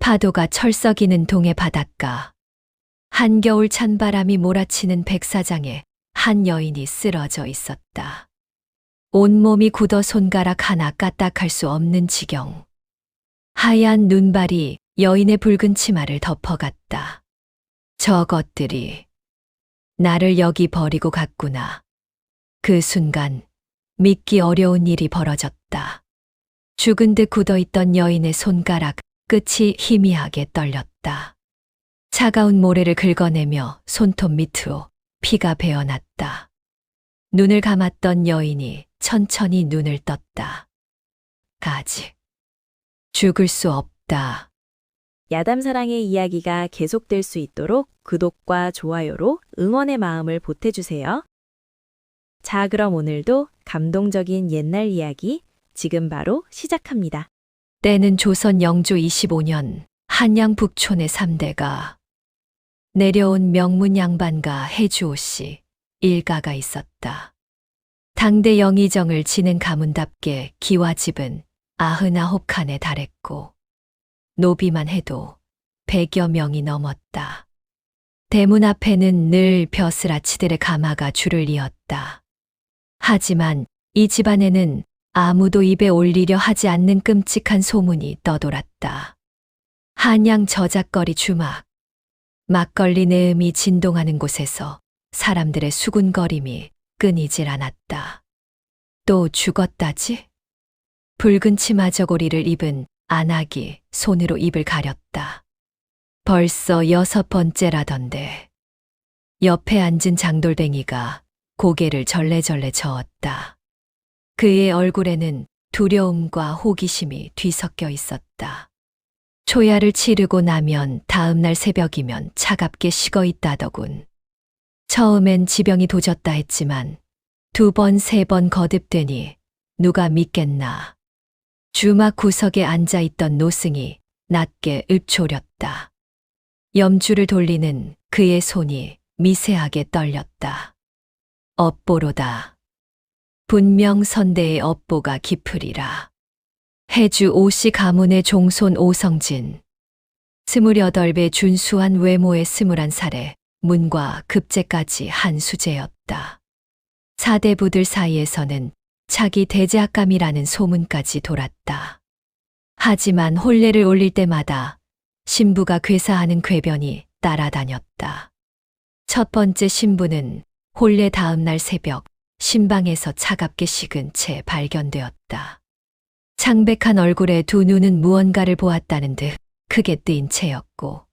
파도가 철썩이는 동해 바닷가. 한겨울 찬바람이 몰아치는 백사장에 한 여인이 쓰러져 있었다. 온몸이 굳어 손가락 하나 까딱할 수 없는 지경. 하얀 눈발이 여인의 붉은 치마를 덮어갔다. 저것들이 나를 여기 버리고 갔구나. 그 순간 믿기 어려운 일이 벌어졌다. 죽은 듯 굳어있던 여인의 손가락 끝이 희미하게 떨렸다. 차가운 모래를 긁어내며 손톱 밑으로 피가 배어났다. 눈을 감았던 여인이 천천히 눈을 떴다. 아직 죽을 수 없다. 야담사랑의 이야기가 계속될 수 있도록 구독과 좋아요로 응원의 마음을 보태주세요. 자, 그럼 오늘도 감동적인 옛날 이야기 지금 바로 시작합니다. 때는 조선 영조 25년 한양 북촌의 3대가 내려온 명문 양반가 해주오 씨 일가가 있었다. 당대 영의정을 지낸 가문답게 기와집은 99칸에 달했고 노비만 해도 100여 명이 넘었다. 대문 앞에는 늘 벼슬아치들의 가마가 줄을 이었다. 하지만 이 집안에는 아무도 입에 올리려 하지 않는 끔찍한 소문이 떠돌았다. 한양 저작거리 주막, 막걸리 내음이 진동하는 곳에서 사람들의 수군거림이 끊이질 않았다. 또 죽었다지? 붉은 치마 저고리를 입은 안악이 손으로 입을 가렸다. 벌써 6번째라던데. 옆에 앉은 장돌뱅이가 고개를 절레절레 저었다. 그의 얼굴에는 두려움과 호기심이 뒤섞여 있었다. 초야를 치르고 나면 다음 날 새벽이면 차갑게 식어 있다더군. 처음엔 지병이 도졌다 했지만 2번, 3번 거듭되니 누가 믿겠나. 주막 구석에 앉아있던 노승이 낮게 읊조렸다. 염주를 돌리는 그의 손이 미세하게 떨렸다. 업보로다. 분명 선대의 업보가 깊으리라. 해주 오씨 가문의 종손 오성진. 28배 준수한 외모의 21살에 문과 급제까지 한 수제였다. 사대부들 사이에서는 차기 대제학감이라는 소문까지 돌았다. 하지만 혼례를 올릴 때마다 신부가 괴사하는 궤변이 따라다녔다. 첫 번째 신부는 혼례 다음 날 새벽 신방에서 차갑게 식은 채 발견되었다. 창백한 얼굴에 두 눈은 무언가를 보았다는 듯 크게 뜨인 채였고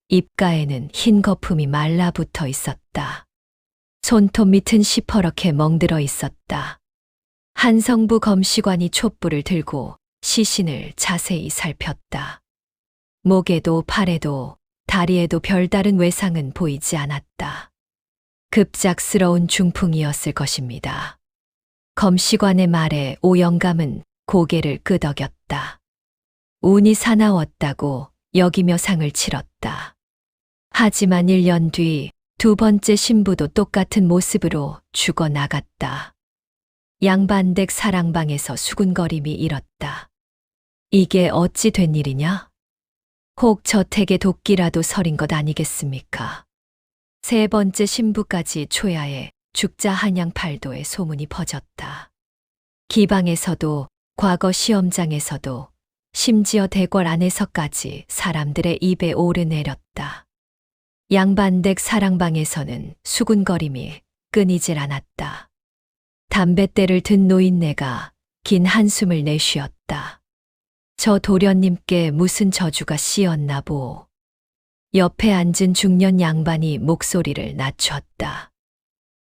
입가에는 흰 거품이 말라붙어 있었다. 손톱 밑은 시퍼렇게 멍들어 있었다. 한성부 검시관이 촛불을 들고 시신을 자세히 살폈다. 목에도 팔에도 다리에도 별다른 외상은 보이지 않았다. 급작스러운 중풍이었을 것입니다. 검시관의 말에 오영감은 고개를 끄덕였다. 운이 사나웠다고 여기며 상을 치렀다. 하지만 1년 뒤 2번째 신부도 똑같은 모습으로 죽어나갔다. 양반댁 사랑방에서 수군거림이 일었다. 이게 어찌 된 일이냐? 혹 저택에 도끼라도 서린 것 아니겠습니까? 3번째 신부까지 초야에 죽자 한양팔도의 소문이 퍼졌다. 기방에서도 과거 시험장에서도 심지어 대궐 안에서까지 사람들의 입에 오르내렸다. 양반댁 사랑방에서는 수군거림이 끊이질 않았다. 담뱃대를 든 노인네가 긴 한숨을 내쉬었다. 저 도련님께 무슨 저주가 씌었나 보. 옆에 앉은 중년 양반이 목소리를 낮췄다.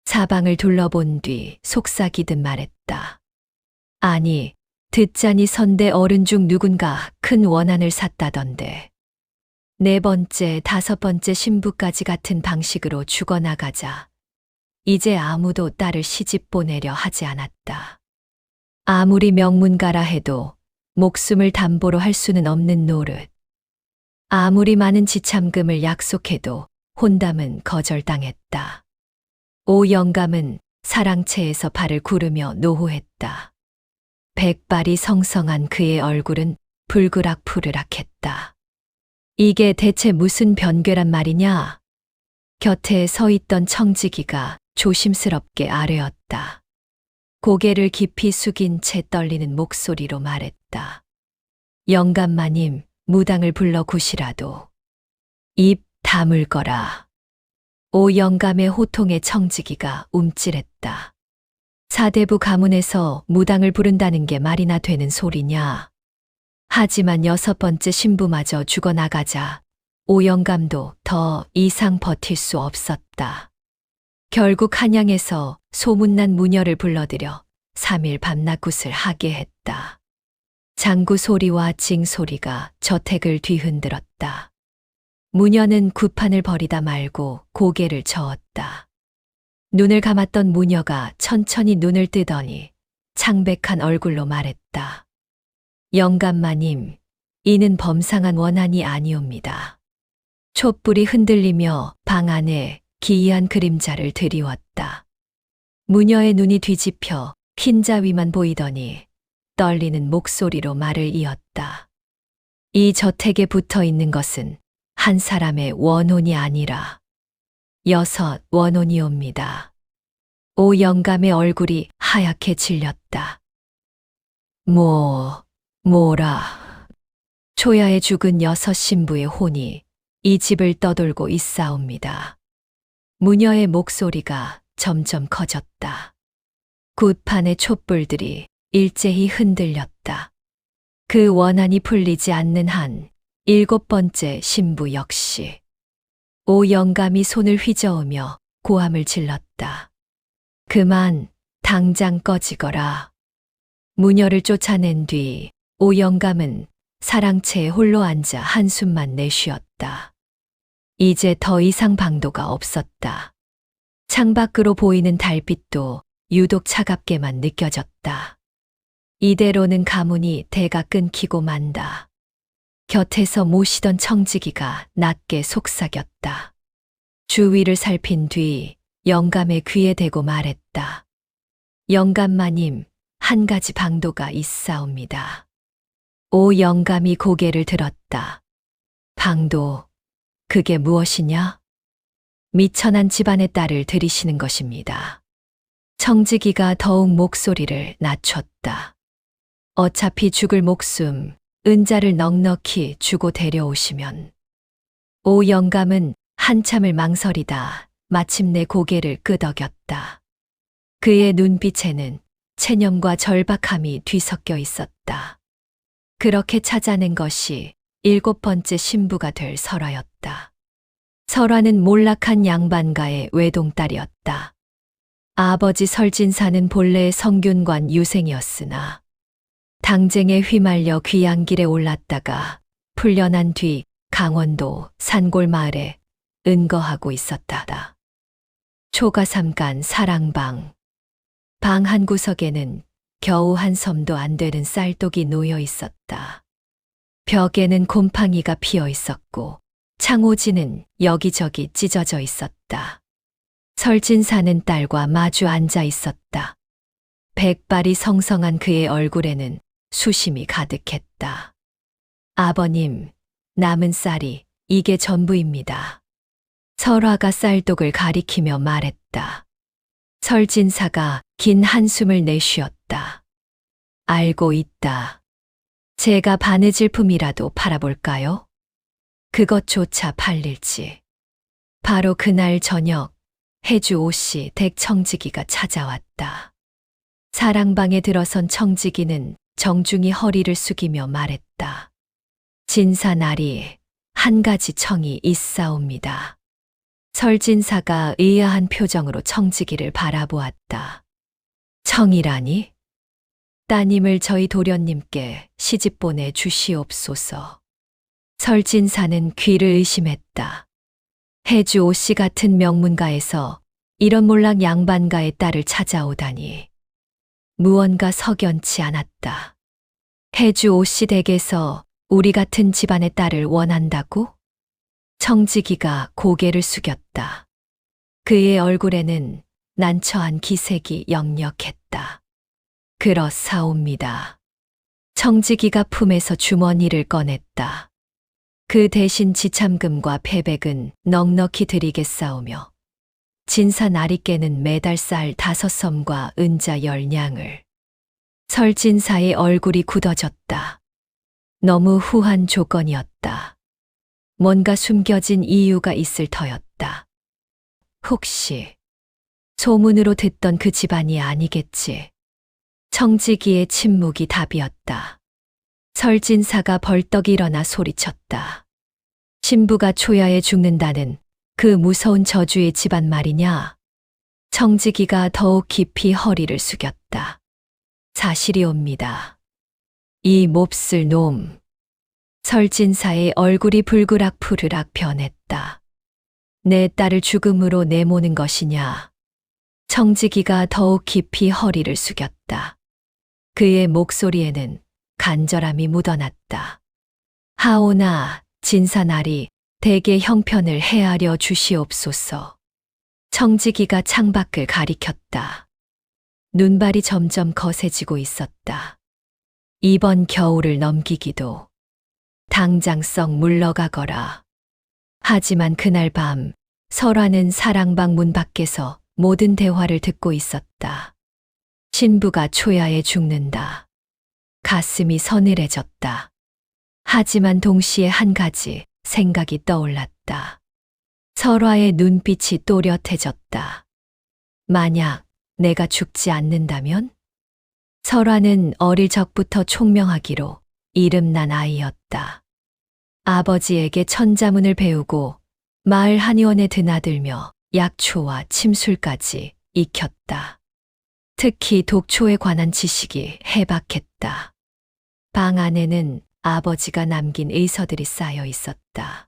사방을 둘러본 뒤 속삭이듯 말했다. 아니, 듣자니 선대 어른 중 누군가 큰 원한을 샀다던데. 4번째, 5번째 신부까지 같은 방식으로 죽어나가자 이제 아무도 딸을 시집 보내려 하지 않았다. 아무리 명문가라 해도 목숨을 담보로 할 수는 없는 노릇. 아무리 많은 지참금을 약속해도 혼담은 거절당했다. 오영감은 사랑채에서 발을 구르며 노호했다. 백발이 성성한 그의 얼굴은 불그락푸르락했다. 이게 대체 무슨 변괴란 말이냐? 곁에 서 있던 청지기가 조심스럽게 아뢰었다. 고개를 깊이 숙인 채 떨리는 목소리로 말했다. 영감마님, 무당을 불러 구시라도 입 다물 거라. 오 영감의 호통에 청지기가 움찔했다. 사대부 가문에서 무당을 부른다는 게 말이나 되는 소리냐? 하지만 6번째 신부마저 죽어나가자 오 영감도 더 이상 버틸 수 없었다. 결국 한양에서 소문난 무녀를 불러들여 3일 밤낮굿을 하게 했다. 장구 소리와 징 소리가 저택을 뒤흔들었다. 무녀는 굿판을 버리다 말고 고개를 저었다. 눈을 감았던 무녀가 천천히 눈을 뜨더니 창백한 얼굴로 말했다. 영감마님, 이는 범상한 원한이 아니옵니다. 촛불이 흔들리며 방 안에 기이한 그림자를 드리웠다. 무녀의 눈이 뒤집혀 흰자 위만 보이더니 떨리는 목소리로 말을 이었다. 이 저택에 붙어 있는 것은 한 사람의 원혼이 아니라 6 원혼이옵니다. 오 영감의 얼굴이 하얗게 질렸다. 뭐라. 초야에 죽은 6 신부의 혼이 이 집을 떠돌고 있사옵니다. 무녀의 목소리가 점점 커졌다. 굿판의 촛불들이 일제히 흔들렸다. 그 원한이 풀리지 않는 한 7번째 신부 역시 오 영감이 손을 휘저으며 고함을 질렀다. 그만 당장 꺼지거라. 무녀를 쫓아낸 뒤 오 영감은 사랑채에 홀로 앉아 한숨만 내쉬었다. 이제 더 이상 방도가 없었다. 창밖으로 보이는 달빛도 유독 차갑게만 느껴졌다. 이대로는 가문이 대가 끊기고 만다. 곁에서 모시던 청지기가 낮게 속삭였다. 주위를 살핀 뒤 영감의 귀에 대고 말했다. 영감마님, 한 가지 방도가 있사옵니다. 오 영감이 고개를 들었다. 방도, 그게 무엇이냐? 미천한 집안의 딸을 들이시는 것입니다. 청지기가 더욱 목소리를 낮췄다. 어차피 죽을 목숨, 은자를 넉넉히 주고 데려오시면. 오 영감은 한참을 망설이다 마침내 고개를 끄덕였다. 그의 눈빛에는 체념과 절박함이 뒤섞여 있었다. 그렇게 찾아낸 것이 7번째 신부가 될 설화였다. 설화는 몰락한 양반가의 외동딸이었다. 아버지 설진사는 본래 성균관 유생이었으나 당쟁에 휘말려 귀양길에 올랐다가 풀려난 뒤 강원도 산골마을에 은거하고 있었다. 초가삼간 사랑방. 방 한 구석에는 겨우 한 섬도 안 되는 쌀독이 놓여 있었다. 벽에는 곰팡이가 피어 있었고 창호지는 여기저기 찢어져 있었다. 설진사는 딸과 마주 앉아 있었다. 백발이 성성한 그의 얼굴에는 수심이 가득했다. 아버님, 남은 쌀이 이게 전부입니다. 설화가 쌀독을 가리키며 말했다. 설진사가 긴 한숨을 내쉬었다. 알고 있다. 제가 바느질품이라도 팔아볼까요? 그것조차 팔릴지. 바로 그날 저녁 해주 오씨 댁 청지기가 찾아왔다. 사랑방에 들어선 청지기는 정중히 허리를 숙이며 말했다. 진사나리 한 가지 청이 있사옵니다. 설진사가 의아한 표정으로 청지기를 바라보았다. 청이라니? 따님을 저희 도련님께 시집 보내 주시옵소서. 설진사는 귀를 의심했다. 해주 오씨 같은 명문가에서 이런 몰락 양반가의 딸을 찾아오다니. 무언가 석연치 않았다. 해주 오씨 댁에서 우리 같은 집안의 딸을 원한다고? 청지기가 고개를 숙였다. 그의 얼굴에는 난처한 기색이 역력했다. 그렇사옵니다. 청지기가 품에서 주머니를 꺼냈다. 그 대신 지참금과 패백은 넉넉히 드리겠사오며 진사 나리께는 매달 쌀 5섬과 은자 10냥을. 설진사의 얼굴이 굳어졌다. 너무 후한 조건이었다. 뭔가 숨겨진 이유가 있을 터였다. 혹시 소문으로 듣던 그 집안이 아니겠지. 청지기의 침묵이 답이었다. 설진사가 벌떡 일어나 소리쳤다. 신부가 초야에 죽는다는 그 무서운 저주의 집안 말이냐? 청지기가 더욱 깊이 허리를 숙였다. 사실이옵니다. 이 몹쓸 놈. 설진사의 얼굴이 불그락 푸르락 변했다. 내 딸을 죽음으로 내모는 것이냐? 청지기가 더욱 깊이 허리를 숙였다. 그의 목소리에는 간절함이 묻어났다. 하오나 진사나리 대개 형편을 헤아려 주시옵소서. 청지기가 창밖을 가리켰다. 눈발이 점점 거세지고 있었다. 이번 겨울을 넘기기도 당장 썩 물러가거라. 하지만 그날 밤 설화는 사랑방 문 밖에서 모든 대화를 듣고 있었다. 신부가 초야에 죽는다. 가슴이 서늘해졌다. 하지만 동시에 한 가지 생각이 떠올랐다. 설화의 눈빛이 또렷해졌다. 만약 내가 죽지 않는다면? 설화는 어릴 적부터 총명하기로 이름난 아이였다. 아버지에게 천자문을 배우고 마을 한의원에 드나들며 약초와 침술까지 익혔다. 특히 독초에 관한 지식이 해박했다. 방 안에는 아버지가 남긴 의서들이 쌓여 있었다.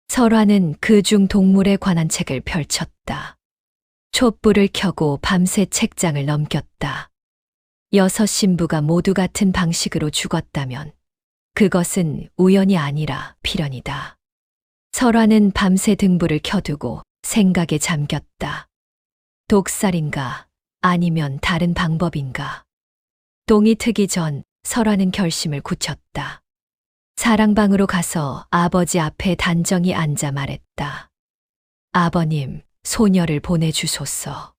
설화는 그중 동물에 관한 책을 펼쳤다. 촛불을 켜고 밤새 책장을 넘겼다. 6 신부가 모두 같은 방식으로 죽었다면 그것은 우연이 아니라 필연이다. 설화는 밤새 등불을 켜두고 생각에 잠겼다. 독살인가 아니면 다른 방법인가. 동이 트기 전 설화는 결심을 굳혔다. 사랑방으로 가서 아버지 앞에 단정히 앉아 말했다. 아버님, 소녀를 보내주소서.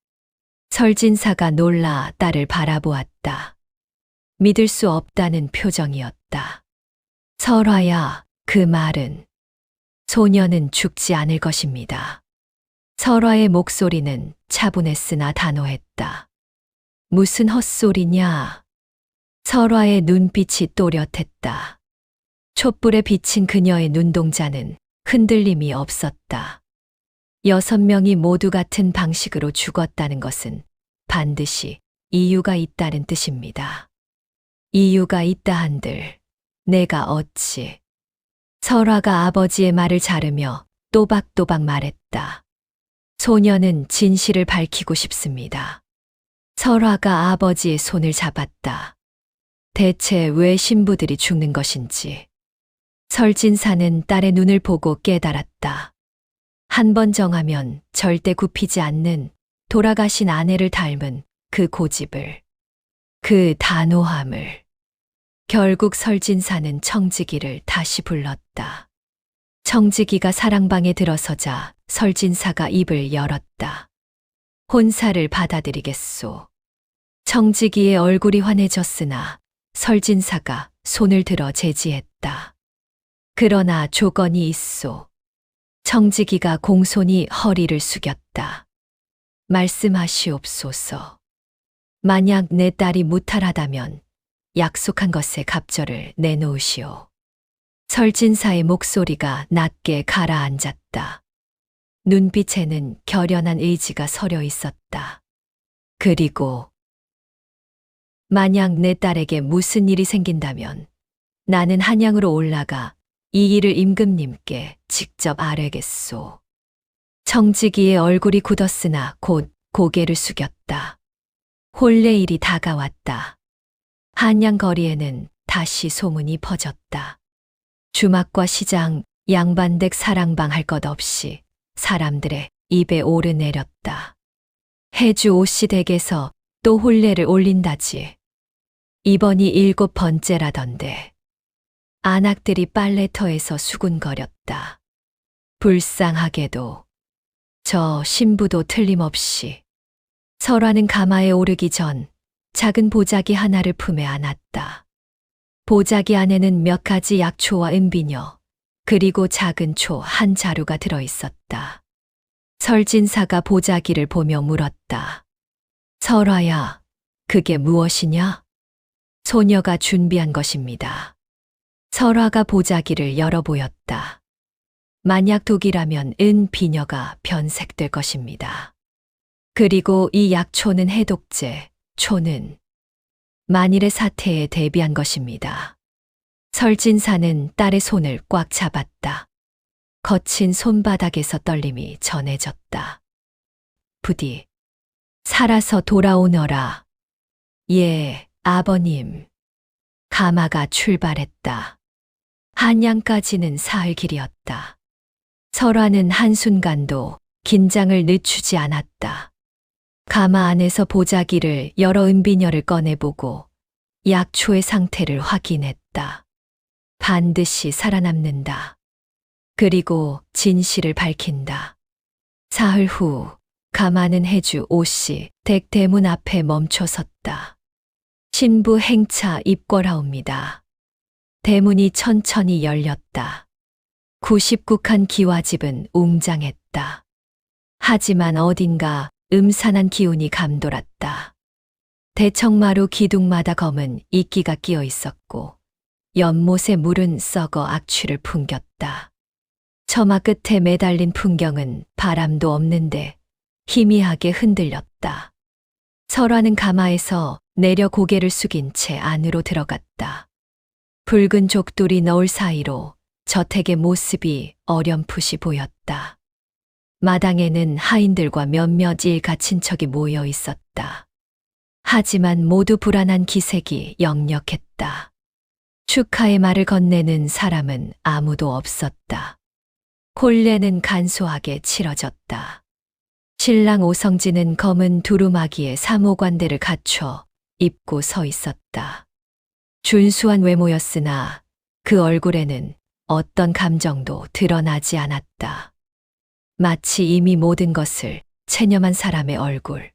설진사가 놀라 딸을 바라보았다. 믿을 수 없다는 표정이었다. 설화야, 그 말은 소녀는 죽지 않을 것입니다. 설화의 목소리는 차분했으나 단호했다. 무슨 헛소리냐? 설화의 눈빛이 또렷했다. 촛불에 비친 그녀의 눈동자는 흔들림이 없었다. 6명이 모두 같은 방식으로 죽었다는 것은 반드시 이유가 있다는 뜻입니다. 이유가 있다 한들 내가 어찌. 설화가 아버지의 말을 자르며 또박또박 말했다. 소녀는 진실을 밝히고 싶습니다. 설화가 아버지의 손을 잡았다. 대체 왜 신부들이 죽는 것인지. 설진사는 딸의 눈을 보고 깨달았다. 한 번 정하면 절대 굽히지 않는 돌아가신 아내를 닮은 그 고집을, 그 단호함을. 결국 설진사는 청지기를 다시 불렀다. 청지기가 사랑방에 들어서자 설진사가 입을 열었다. 혼사를 받아들이겠소. 청지기의 얼굴이 환해졌으나 설진사가 손을 들어 제지했다. 그러나 조건이 있소. 청지기가 공손히 허리를 숙였다. 말씀하시옵소서. 만약 내 딸이 무탈하다면 약속한 것의 갑절을 내놓으시오. 설진사의 목소리가 낮게 가라앉았다. 눈빛에는 결연한 의지가 서려 있었다. 그리고 만약 내 딸에게 무슨 일이 생긴다면 나는 한양으로 올라가 이 일을 임금님께 직접 아뢰겠소. 청지기의 얼굴이 굳었으나 곧 고개를 숙였다. 혼례일이 다가왔다. 한양 거리에는 다시 소문이 퍼졌다. 주막과 시장, 양반댁 사랑방 할 것 없이 사람들의 입에 오르내렸다. 해주 오씨 댁에서 또 혼례를 올린다지. 이번이 7번째라던데. 안악들이 빨래터에서 수군거렸다. 불쌍하게도 저 신부도 틀림없이 설화는 가마에 오르기 전 작은 보자기 하나를 품에 안았다. 보자기 안에는 몇 가지 약초와 은비녀, 그리고 작은 초 한 자루가 들어 있었다. 설진사가 보자기를 보며 물었다. 설화야, 그게 무엇이냐? 소녀가 준비한 것입니다. 설화가 보자기를 열어 보였다. 만약 독이라면 은비녀가 변색될 것입니다. 그리고 이 약초는 해독제, 초는 만일의 사태에 대비한 것입니다. 설진사는 딸의 손을 꽉 잡았다. 거친 손바닥에서 떨림이 전해졌다. 부디 살아서 돌아오너라. 예, 아버님. 가마가 출발했다. 한양까지는 사흘 길이었다. 설화는 한순간도 긴장을 늦추지 않았다. 가마 안에서 보자기를 열어 은비녀를 꺼내보고 약초의 상태를 확인했다. 반드시 살아남는다. 그리고 진실을 밝힌다. 사흘 후 가마는 해주 오씨 댁 대문 앞에 멈춰 섰다. 신부 행차 입궐하옵니다. 대문이 천천히 열렸다. 99칸 기와집은 웅장했다. 하지만 어딘가 음산한 기운이 감돌았다. 대청마루 기둥마다 검은 이끼가 끼어 있었고 연못에 물은 썩어 악취를 풍겼다. 처마 끝에 매달린 풍경은 바람도 없는데 희미하게 흔들렸다. 설화는 가마에서 내려 고개를 숙인 채 안으로 들어갔다. 붉은 족돌이 너울 사이로 저택의 모습이 어렴풋이 보였다. 마당에는 하인들과 몇몇 일가친 척이 모여 있었다. 하지만 모두 불안한 기색이 역력했다. 축하의 말을 건네는 사람은 아무도 없었다. 혼례는 간소하게 치러졌다. 신랑 오성진은 검은 두루마기에 사모관대를 갖춰 입고 서 있었다. 준수한 외모였으나 그 얼굴에는 어떤 감정도 드러나지 않았다. 마치 이미 모든 것을 체념한 사람의 얼굴.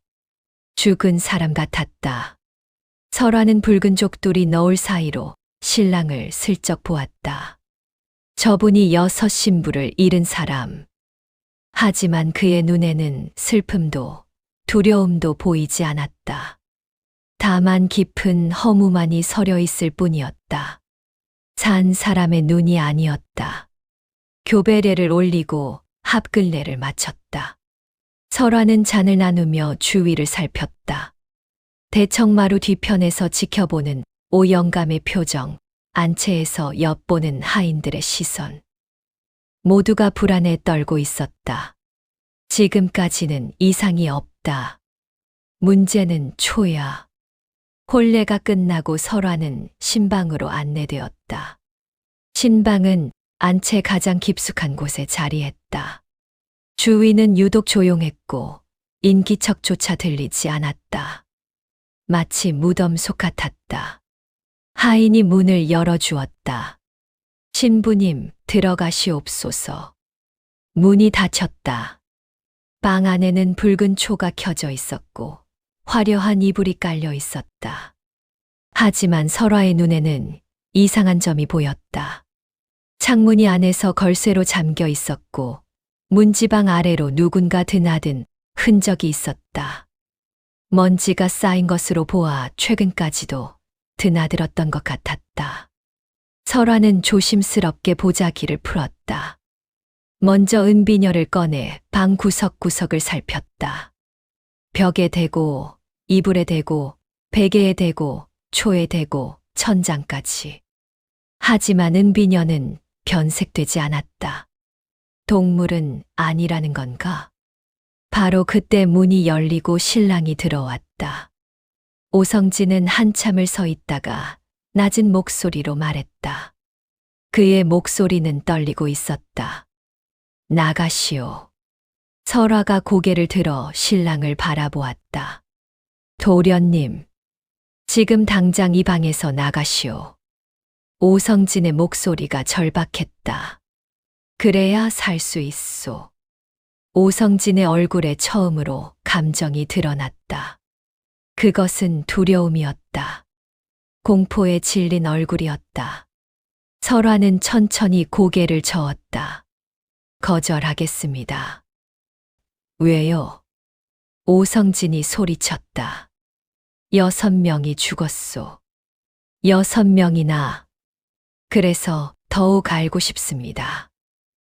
죽은 사람 같았다. 설화는 붉은 족돌이 너울 사이로 신랑을 슬쩍 보았다. 저분이 여섯 신부를 잃은 사람. 하지만 그의 눈에는 슬픔도 두려움도 보이지 않았다. 다만 깊은 허무만이 서려 있을 뿐이었다. 산 사람의 눈이 아니었다. 교배례를 올리고 합글례를 마쳤다. 설화는 잔을 나누며 주위를 살폈다. 대청마루 뒤편에서 지켜보는 오영감의 표정, 안채에서 엿보는 하인들의 시선. 모두가 불안에 떨고 있었다. 지금까지는 이상이 없다. 문제는 초야. 혼례가 끝나고 설화는 신방으로 안내되었다. 신방은 안채 가장 깊숙한 곳에 자리했다. 주위는 유독 조용했고 인기척조차 들리지 않았다. 마치 무덤 속 같았다. 하인이 문을 열어주었다. 신부님, 들어가시옵소서. 문이 닫혔다. 방 안에는 붉은 초가 켜져 있었고 화려한 이불이 깔려 있었다. 하지만 설화의 눈에는 이상한 점이 보였다. 창문이 안에서 걸쇠로 잠겨 있었고 문지방 아래로 누군가 드나든 흔적이 있었다. 먼지가 쌓인 것으로 보아 최근까지도 드나들었던 것 같았다. 설화는 조심스럽게 보자기를 풀었다. 먼저 은비녀를 꺼내 방 구석구석을 살폈다. 벽에 대고, 이불에 대고, 베개에 대고, 초에 대고, 천장까지. 하지만 은비녀는 변색되지 않았다. 동물은 아니라는 건가? 바로 그때 문이 열리고 신랑이 들어왔다. 오성진은 한참을 서 있다가 낮은 목소리로 말했다. 그의 목소리는 떨리고 있었다. 나가시오. 설화가 고개를 들어 신랑을 바라보았다. 도련님, 지금 당장 이 방에서 나가시오. 오성진의 목소리가 절박했다. 그래야 살 수 있소. 오성진의 얼굴에 처음으로 감정이 드러났다. 그것은 두려움이었다. 공포에 질린 얼굴이었다. 설화는 천천히 고개를 저었다. 거절하겠습니다. 왜요? 오성진이 소리쳤다. 6명이 죽었소. 6명이나. 그래서 더욱 알고 싶습니다.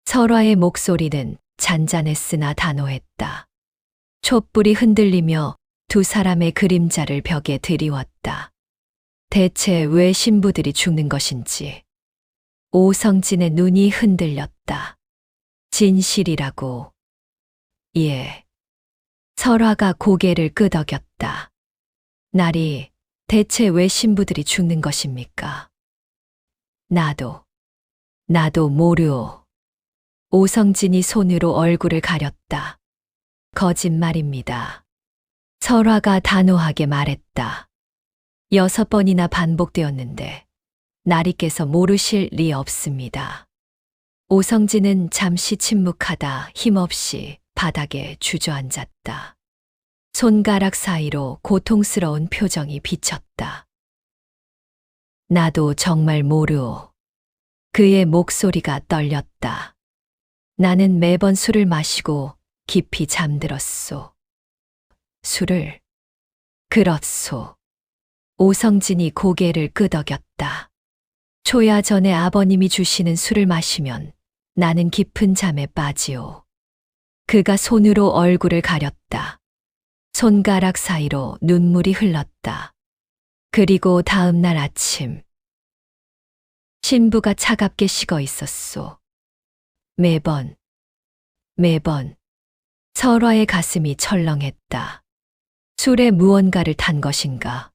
설화의 목소리는 잔잔했으나 단호했다. 촛불이 흔들리며 두 사람의 그림자를 벽에 드리웠다. 대체 왜 신부들이 죽는 것인지. 오성진의 눈이 흔들렸다. 진실이라고. 예. 설화가 고개를 끄덕였다. 나리, 대체 왜 신부들이 죽는 것입니까? 나도 모르오. 오성진이 손으로 얼굴을 가렸다. 거짓말입니다. 설화가 단호하게 말했다. 6번이나 반복되었는데 나리께서 모르실 리 없습니다. 오성진은 잠시 침묵하다 힘없이 바닥에 주저앉았다. 손가락 사이로 고통스러운 표정이 비쳤다. 나도 정말 모르오. 그의 목소리가 떨렸다. 나는 매번 술을 마시고 깊이 잠들었소. 술을? 그렇소. 오성진이 고개를 끄덕였다. 초야 전에 아버님이 주시는 술을 마시면 나는 깊은 잠에 빠지오. 그가 손으로 얼굴을 가렸다. 손가락 사이로 눈물이 흘렀다. 그리고 다음 날 아침, 신부가 차갑게 식어 있었소. 매번. 설화의 가슴이 철렁했다. 술에 무언가를 탄 것인가.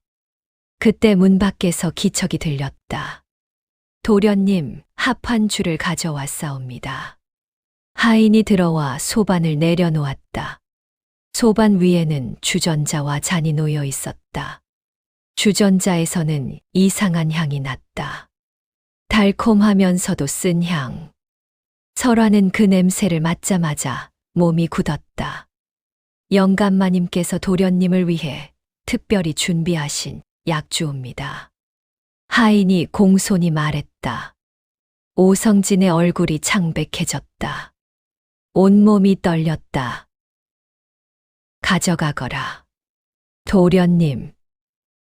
그때 문 밖에서 기척이 들렸다. 도련님, 합한 줄을 가져왔사옵니다. 하인이 들어와 소반을 내려놓았다. 소반 위에는 주전자와 잔이 놓여 있었다. 주전자에서는 이상한 향이 났다. 달콤하면서도 쓴 향. 설화는 그 냄새를 맡자마자 몸이 굳었다. 영감마님께서 도련님을 위해 특별히 준비하신 약주옵니다. 하인이 공손히 말했다. 오성진의 얼굴이 창백해졌다. 온몸이 떨렸다. 가져가거라. 도련님.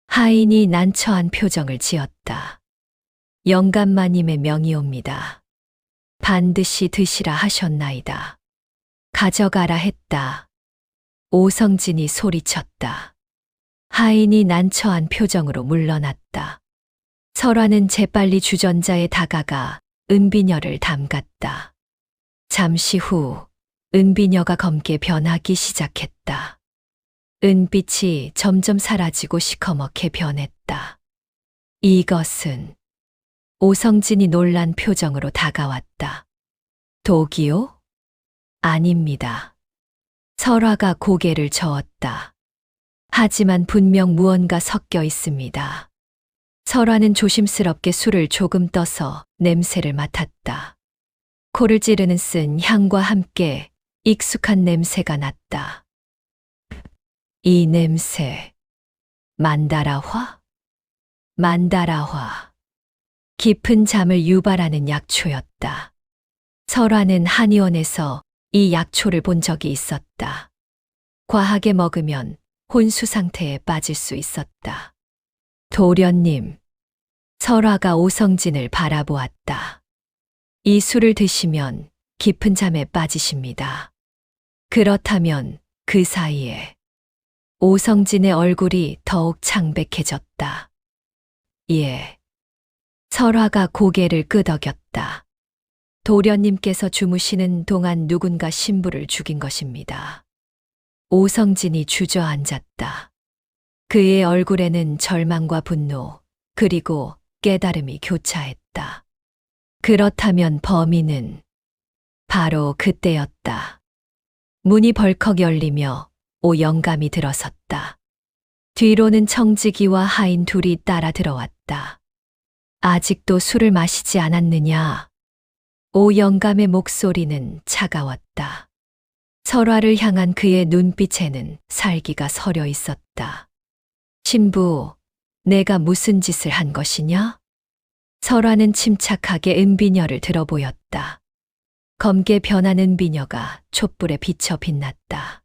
하인이 난처한 표정을 지었다. 영감마님의 명이옵니다. 반드시 드시라 하셨나이다. 가져가라 했다. 오성진이 소리쳤다. 하인이 난처한 표정으로 물러났다. 설화는 재빨리 주전자에 다가가 은비녀를 담갔다. 잠시 후 은비녀가 검게 변하기 시작했다. 은빛이 점점 사라지고 시커멓게 변했다. 이것은 오성진이 놀란 표정으로 다가왔다. 독이요? 아닙니다. 설화가 고개를 저었다. 하지만 분명 무언가 섞여 있습니다. 설화는 조심스럽게 술을 조금 떠서 냄새를 맡았다. 코를 찌르는 쓴 향과 함께 익숙한 냄새가 났다. 이 냄새, 만다라화? 만다라화. 깊은 잠을 유발하는 약초였다. 설화는 한의원에서 이 약초를 본 적이 있었다. 과하게 먹으면 혼수 상태에 빠질 수 있었다. 도련님, 설화가 오성진을 바라보았다. 이 술을 드시면 깊은 잠에 빠지십니다. 그렇다면 그 사이에 오성진의 얼굴이 더욱 창백해졌다. 예. 설화가 고개를 끄덕였다. 도련님께서 주무시는 동안 누군가 신부를 죽인 것입니다. 오성진이 주저앉았다. 그의 얼굴에는 절망과 분노, 그리고 깨달음이 교차했다. 그렇다면 범인은 바로 그때였다. 문이 벌컥 열리며 오영감이 들어섰다. 뒤로는 청지기와 하인 둘이 따라 들어왔다. 아직도 술을 마시지 않았느냐? 오 영감의 목소리는 차가웠다. 설화를 향한 그의 눈빛에는 살기가 서려 있었다. 신부, 내가 무슨 짓을 한 것이냐? 설화는 침착하게 은비녀를 들어보였다. 검게 변한 은비녀가 촛불에 비쳐 빛났다.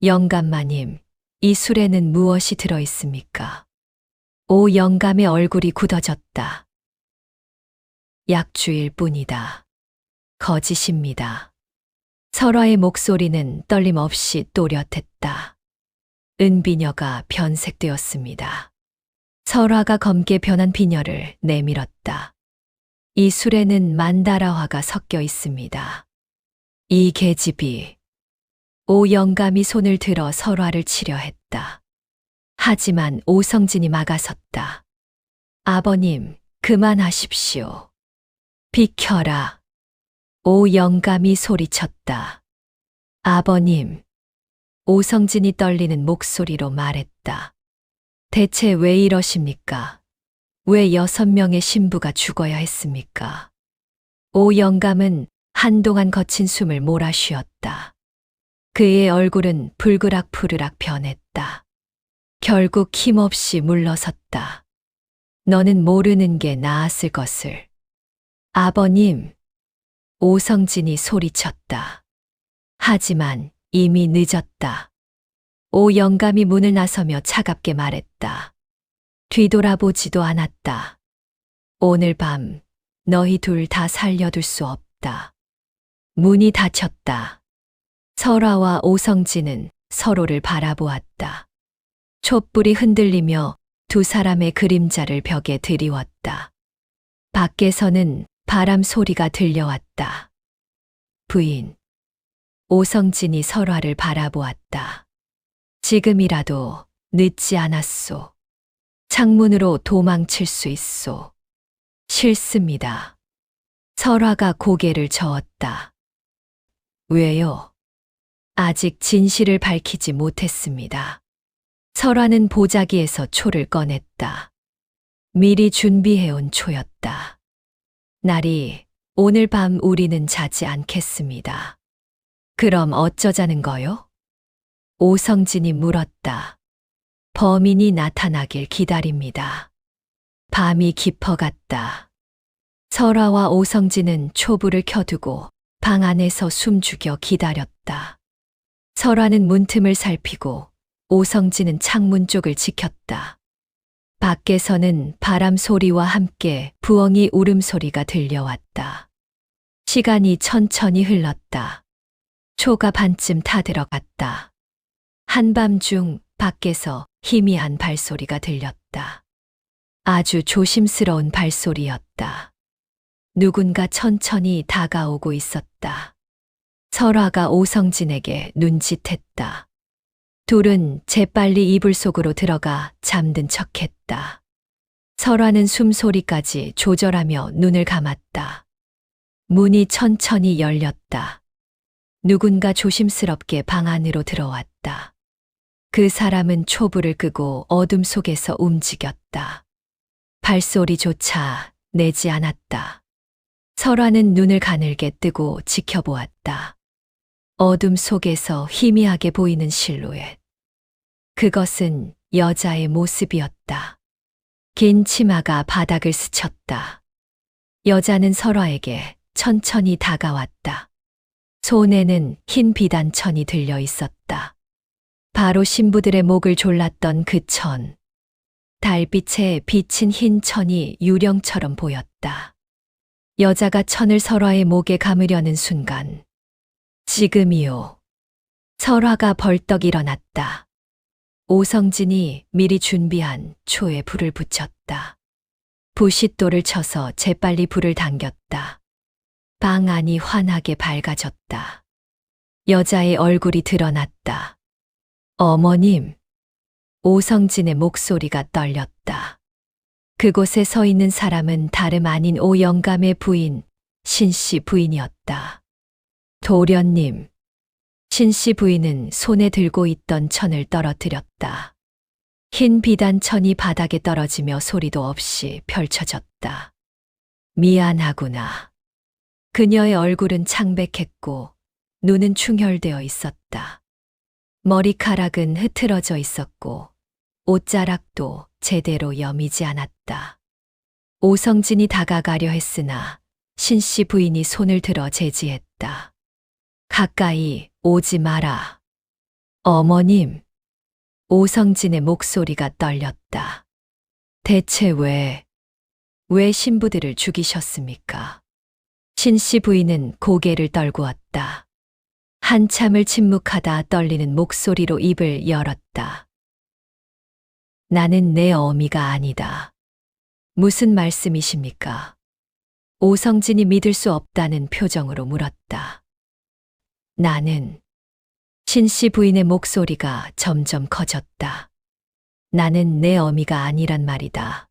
영감마님, 이 술에는 무엇이 들어 있습니까? 오 영감의 얼굴이 굳어졌다. 약주일 뿐이다. 거짓입니다. 설화의 목소리는 떨림 없이 또렷했다. 은비녀가 변색되었습니다. 설화가 검게 변한 비녀를 내밀었다. 이 술에는 만다라화가 섞여 있습니다. 이 계집이 오 영감이 손을 들어 설화를 치려 했다. 하지만 오성진이 막아섰다. 아버님, 그만하십시오. 비켜라. 오 영감이 소리쳤다. 아버님. 오성진이 떨리는 목소리로 말했다. 대체 왜 이러십니까? 왜 6명의 신부가 죽어야 했습니까? 오 영감은 한동안 거친 숨을 몰아쉬었다. 그의 얼굴은 불그락푸르락 변했다. 결국 힘없이 물러섰다. 너는 모르는 게 나았을 것을. 아버님. 오성진이 소리쳤다. 하지만 이미 늦었다. 오 영감이 문을 나서며 차갑게 말했다. 뒤돌아보지도 않았다. 오늘 밤 너희 둘 다 살려둘 수 없다. 문이 닫혔다. 설화와 오성진은 서로를 바라보았다. 촛불이 흔들리며 두 사람의 그림자를 벽에 드리웠다. 밖에서는 바람 소리가 들려왔다. 부인. 오성진이 설화를 바라보았다. 지금이라도 늦지 않았소. 창문으로 도망칠 수 있소. 싫습니다. 설화가 고개를 저었다. 왜요? 아직 진실을 밝히지 못했습니다. 설화는 보자기에서 초를 꺼냈다. 미리 준비해온 초였다. 나리, 오늘 밤 우리는 자지 않겠습니다. 그럼 어쩌자는 거요? 오성진이 물었다. 범인이 나타나길 기다립니다. 밤이 깊어갔다. 설화와 오성진은 촛불을 켜두고 방 안에서 숨죽여 기다렸다. 설화는 문틈을 살피고 오성진은 창문 쪽을 지켰다. 밖에서는 바람 소리와 함께 부엉이 울음소리가 들려왔다. 시간이 천천히 흘렀다. 초가 반쯤 타들어갔다. 한밤중 밖에서 희미한 발소리가 들렸다. 아주 조심스러운 발소리였다. 누군가 천천히 다가오고 있었다. 설화가 오성진에게 눈짓했다. 둘은 재빨리 이불 속으로 들어가 잠든 척했다. 설화는 숨소리까지 조절하며 눈을 감았다. 문이 천천히 열렸다. 누군가 조심스럽게 방 안으로 들어왔다. 그 사람은 촛불을 끄고 어둠 속에서 움직였다. 발소리조차 내지 않았다. 설화는 눈을 가늘게 뜨고 지켜보았다. 어둠 속에서 희미하게 보이는 실루엣. 그것은 여자의 모습이었다. 긴 치마가 바닥을 스쳤다. 여자는 설화에게 천천히 다가왔다. 손에는 흰 비단천이 들려 있었다. 바로 신부들의 목을 졸랐던 그 천. 달빛에 비친 흰 천이 유령처럼 보였다. 여자가 천을 설화의 목에 감으려는 순간, 지금이요. 설화가 벌떡 일어났다. 오성진이 미리 준비한 초에 불을 붙였다. 부싯돌을 쳐서 재빨리 불을 당겼다. 방 안이 환하게 밝아졌다. 여자의 얼굴이 드러났다. 어머님. 오성진의 목소리가 떨렸다. 그곳에 서 있는 사람은 다름 아닌 오 영감의 부인, 신씨 부인이었다. 도련님. 신씨 부인은 손에 들고 있던 천을 떨어뜨렸다. 흰 비단천이 바닥에 떨어지며 소리도 없이 펼쳐졌다. 미안하구나. 그녀의 얼굴은 창백했고 눈은 충혈되어 있었다. 머리카락은 흐트러져 있었고 옷자락도 제대로 여미지 않았다. 오성진이 다가가려 했으나 신씨 부인이 손을 들어 제지했다. 가까이 오지 마라. 어머님. 오성진의 목소리가 떨렸다. 대체 왜 신부들을 죽이셨습니까? 신씨 부인은 고개를 떨구었다. 한참을 침묵하다 떨리는 목소리로 입을 열었다. 나는 내 어미가 아니다. 무슨 말씀이십니까? 오성진이 믿을 수 없다는 표정으로 물었다. 나는 신씨 부인의 목소리가 점점 커졌다. 나는 내 어미가 아니란 말이다.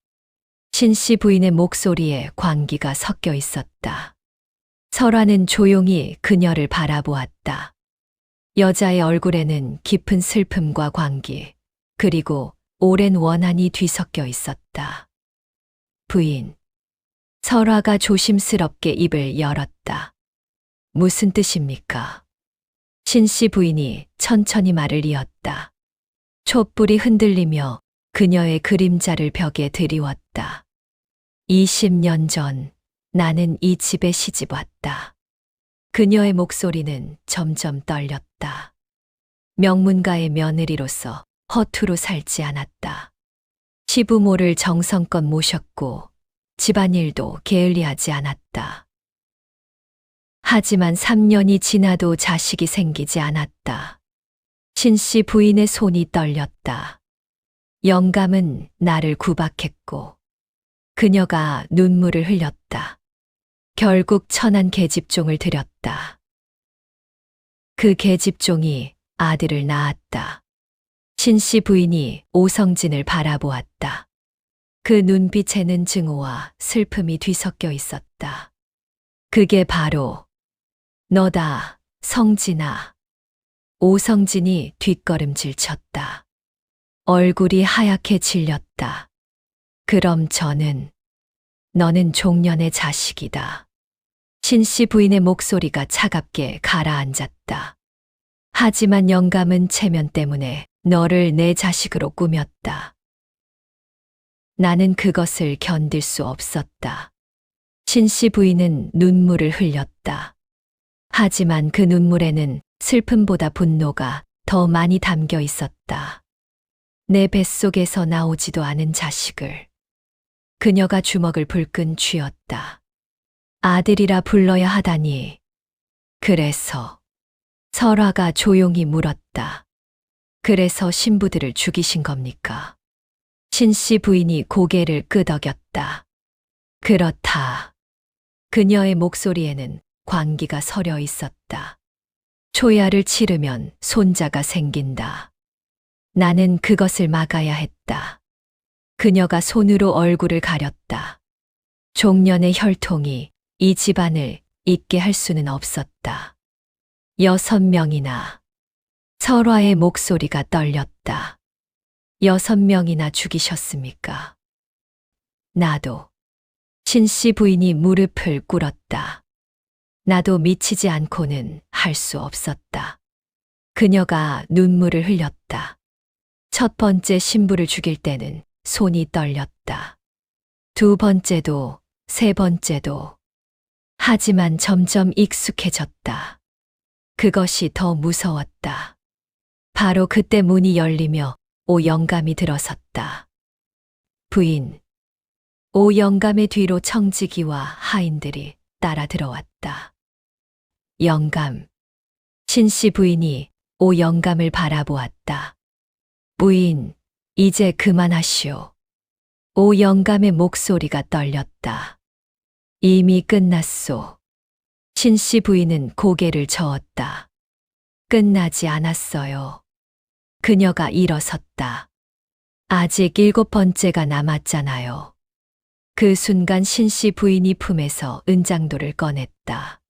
신씨 부인의 목소리에 광기가 섞여 있었다. 설화는 조용히 그녀를 바라보았다. 여자의 얼굴에는 깊은 슬픔과 광기, 그리고 오랜 원한이 뒤섞여 있었다. 부인. 설화가 조심스럽게 입을 열었다. 무슨 뜻입니까? 신씨 부인이 천천히 말을 이었다. 촛불이 흔들리며 그녀의 그림자를 벽에 드리웠다. 20년 전 나는 이 집에 시집 왔다. 그녀의 목소리는 점점 떨렸다. 명문가의 며느리로서 허투루 살지 않았다. 시부모를 정성껏 모셨고 집안일도 게을리하지 않았다. 하지만 3년이 지나도 자식이 생기지 않았다. 신씨 부인의 손이 떨렸다. 영감은 나를 구박했고 그녀가 눈물을 흘렸다. 결국 천한 계집종을 들였다. 그 계집종이 아들을 낳았다. 신씨 부인이 오성진을 바라보았다. 그 눈빛에는 증오와 슬픔이 뒤섞여 있었다. 그게 바로 너다, 성진아. 오성진이 뒷걸음질 쳤다. 얼굴이 하얗게 질렸다. 그럼 너는 종년의 자식이다. 신씨 부인의 목소리가 차갑게 가라앉았다. 하지만 영감은 체면 때문에 너를 내 자식으로 꾸몄다. 나는 그것을 견딜 수 없었다. 신씨 부인은 눈물을 흘렸다. 하지만 그 눈물에는 슬픔보다 분노가 더 많이 담겨 있었다. 내 뱃속에서 나오지도 않은 자식을. 그녀가 주먹을 불끈 쥐었다. 아들이라 불러야 하다니. 그래서 설화가 조용히 물었다. 그래서 신부들을 죽이신 겁니까? 신씨 부인이 고개를 끄덕였다. 그렇다. 그녀의 목소리에는 광기가 서려 있었다. 초야를 치르면 손자가 생긴다. 나는 그것을 막아야 했다. 그녀가 손으로 얼굴을 가렸다. 종년의 혈통이 이 집안을 잊게 할 수는 없었다. 6명이나. 설화의 목소리가 떨렸다. 6명이나 죽이셨습니까? 나도. 신씨 부인이 무릎을 꿇었다. 나도 미치지 않고는 할 수 없었다. 그녀가 눈물을 흘렸다. 첫 번째 신부를 죽일 때는 손이 떨렸다. 두 번째도, 세 번째도. 하지만 점점 익숙해졌다. 그것이 더 무서웠다. 바로 그때 문이 열리며 오영감이 들어섰다. 부인. 오영감의 뒤로 청지기와 하인들이 따라 들어왔다. 영감. 신씨 부인이 오영감을 바라보았다. 부인, 이제 그만하시오. 오영감의 목소리가 떨렸다. 이미 끝났소. 신씨 부인은 고개를 저었다. 끝나지 않았어요. 그녀가 일어섰다. 아직 7번째가 남았잖아요. 그 순간 신씨 부인이 품에서 은장도를 꺼냈다.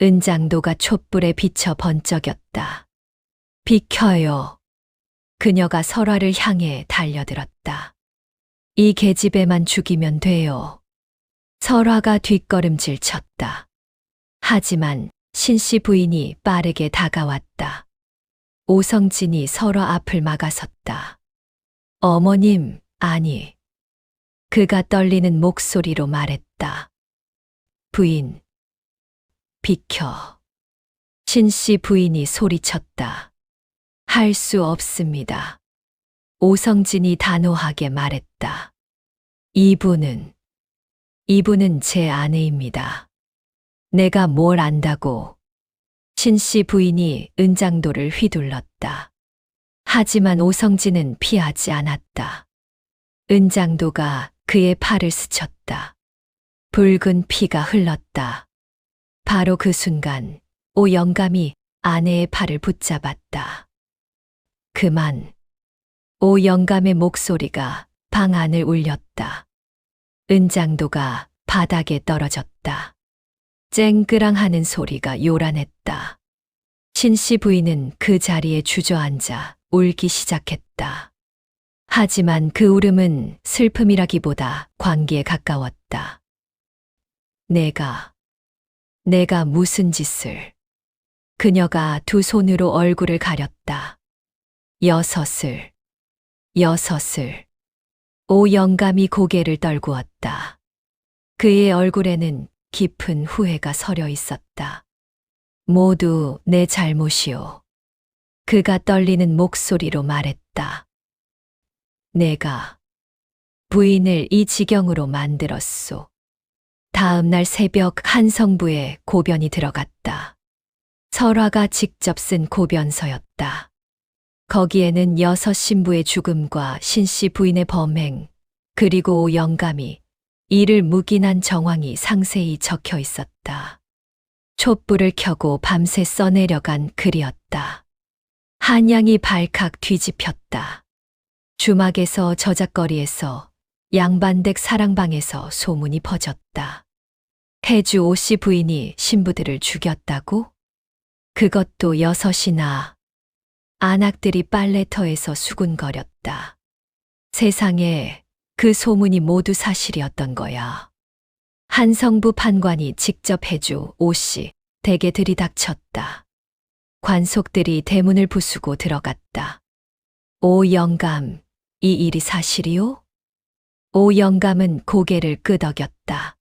은장도가 촛불에 비쳐 번쩍였다. 비켜요. 그녀가 설화를 향해 달려들었다. 이 계집애만 죽이면 돼요. 설화가 뒷걸음질 쳤다. 하지만 신씨 부인이 빠르게 다가왔다. 오성진이 설화 앞을 막아섰다. 어머님, 아니. 그가 떨리는 목소리로 말했다. 부인, 비켜. 신씨 부인이 소리쳤다. 할 수 없습니다. 오성진이 단호하게 말했다. 이분은 제 아내입니다. 내가 뭘 안다고. 신씨 부인이 은장도를 휘둘렀다. 하지만 오성진은 피하지 않았다. 은장도가 그의 팔을 스쳤다. 붉은 피가 흘렀다. 바로 그 순간 오 영감이 아내의 팔을 붙잡았다. 그만. 오 영감의 목소리가 방 안을 울렸다. 은장도가 바닥에 떨어졌다. 쨍그랑하는 소리가 요란했다. 신씨 부인은 그 자리에 주저앉아 울기 시작했다. 하지만 그 울음은 슬픔이라기보다 광기에 가까웠다. 내가 무슨 짓을. 그녀가 두 손으로 얼굴을 가렸다. 여섯을. 오 영감이 고개를 떨구었다. 그의 얼굴에는 깊은 후회가 서려 있었다. 모두 내 잘못이오. 그가 떨리는 목소리로 말했다. 내가 부인을 이 지경으로 만들었소. 다음 날 새벽 한 성부에 고변이 들어갔다. 설화가 직접 쓴 고변서였다. 거기에는 여섯 신부의 죽음과 신씨 부인의 범행, 그리고 오 영감이 이를 묵인한 정황이 상세히 적혀 있었다. 촛불을 켜고 밤새 써내려간 글이었다. 한양이 발칵 뒤집혔다. 주막에서 저작거리에서 양반댁 사랑방에서 소문이 퍼졌다. 해주 오씨 부인이 신부들을 죽였다고? 그것도 여섯이나. 안악들이 빨래터에서 수군거렸다. 세상에 그 소문이 모두 사실이었던 거야. 한성부 판관이 직접 해주 오씨 댁에 들이닥쳤다. 관속들이 대문을 부수고 들어갔다. 오 영감, 이 일이 사실이오? 오 영감은 고개를 끄덕였다.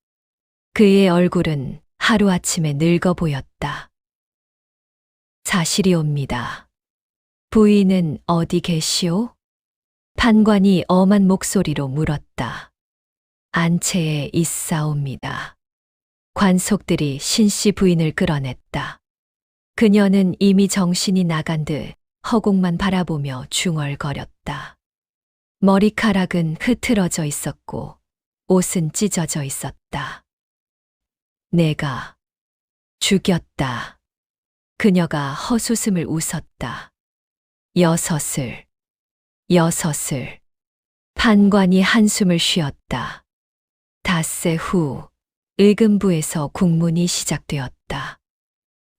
그의 얼굴은 하루아침에 늙어 보였다. 사실이옵니다. 부인은 어디 계시오? 판관이 엄한 목소리로 물었다. 안채에 있사옵니다. 관속들이 신씨 부인을 끌어냈다. 그녀는 이미 정신이 나간 듯 허공만 바라보며 중얼거렸다. 머리카락은 흐트러져 있었고 옷은 찢어져 있었다. 내가 죽였다. 그녀가 헛웃음을 웃었다. 여섯을. 판관이 한숨을 쉬었다. 닷새 후 의금부에서 국문이 시작되었다.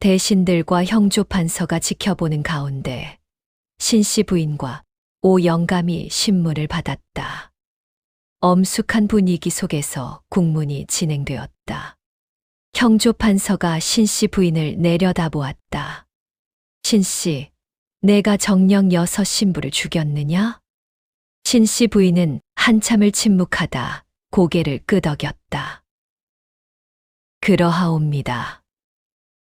대신들과 형조판서가 지켜보는 가운데 신씨 부인과 오 영감이 신문을 받았다. 엄숙한 분위기 속에서 국문이 진행되었다. 형조판서가 신씨 부인을 내려다보았다. 신씨, 내가 정녕 여섯 신부를 죽였느냐? 신씨 부인은 한참을 침묵하다 고개를 끄덕였다. 그러하옵니다.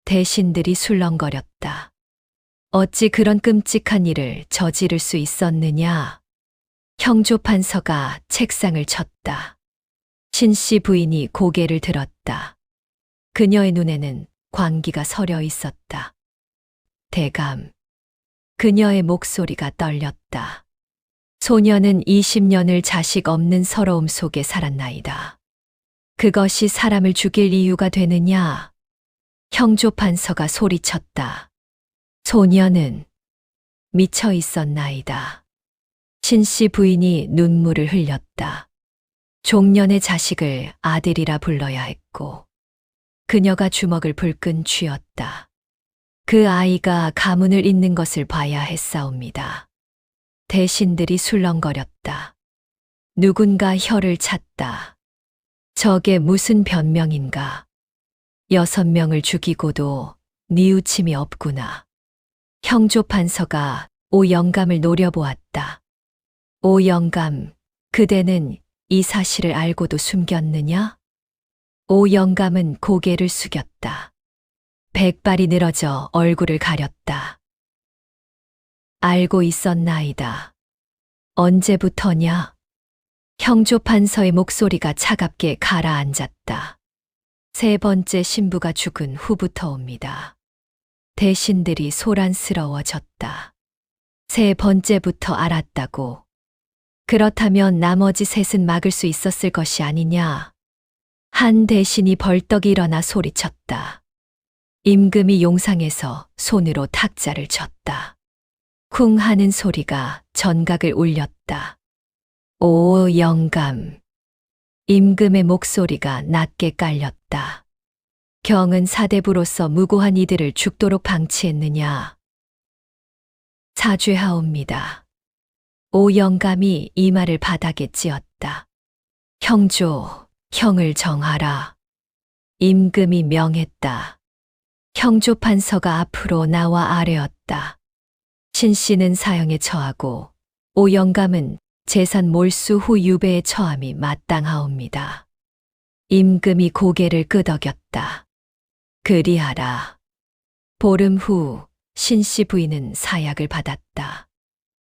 대신들이 술렁거렸다. 어찌 그런 끔찍한 일을 저지를 수 있었느냐? 형조판서가 책상을 쳤다. 신씨 부인이 고개를 들었다. 그녀의 눈에는 광기가 서려 있었다. 대감. 그녀의 목소리가 떨렸다. 소녀는 20년을 자식 없는 서러움 속에 살았나이다. 그것이 사람을 죽일 이유가 되느냐? 형조판서가 소리쳤다. 소녀는 미쳐 있었나이다. 신씨 부인이 눈물을 흘렸다. 종년의 자식을 아들이라 불러야 했고, 그녀가 주먹을 불끈 쥐었다. 그 아이가 가문을 잇는 것을 봐야 했사옵니다. 대신들이 술렁거렸다. 누군가 혀를 찼다. 저게 무슨 변명인가. 6명을 죽이고도 뉘우침이 없구나. 형조 판서가 오 영감을 노려보았다. 오 영감, 그대는 이 사실을 알고도 숨겼느냐? 오 영감은 고개를 숙였다. 백발이 늘어져 얼굴을 가렸다. 알고 있었나이다. 언제부터냐? 형조 판서의 목소리가 차갑게 가라앉았다. 3번째 신부가 죽은 후부터옵니다. 대신들이 소란스러워졌다. 3번째부터 알았다고. 그렇다면 나머지 셋은 막을 수 있었을 것이 아니냐. 한 대신이 벌떡 일어나 소리쳤다. 임금이 용상에서 손으로 탁자를 쳤다. 쿵 하는 소리가 전각을 울렸다. 오 영감. 임금의 목소리가 낮게 깔렸다. 경은 사대부로서 무고한 이들을 죽도록 방치했느냐. 사죄하옵니다. 오 영감이 이 말을 바닥에 찧었다. 형조, 형을 정하라. 임금이 명했다. 형조 판서가 앞으로 나와 아뢰었다. 신씨는 사형에 처하고 오 영감은 재산 몰수 후 유배에 처함이 마땅하옵니다. 임금이 고개를 끄덕였다. 그리하라. 보름 후 신씨 부인은 사약을 받았다.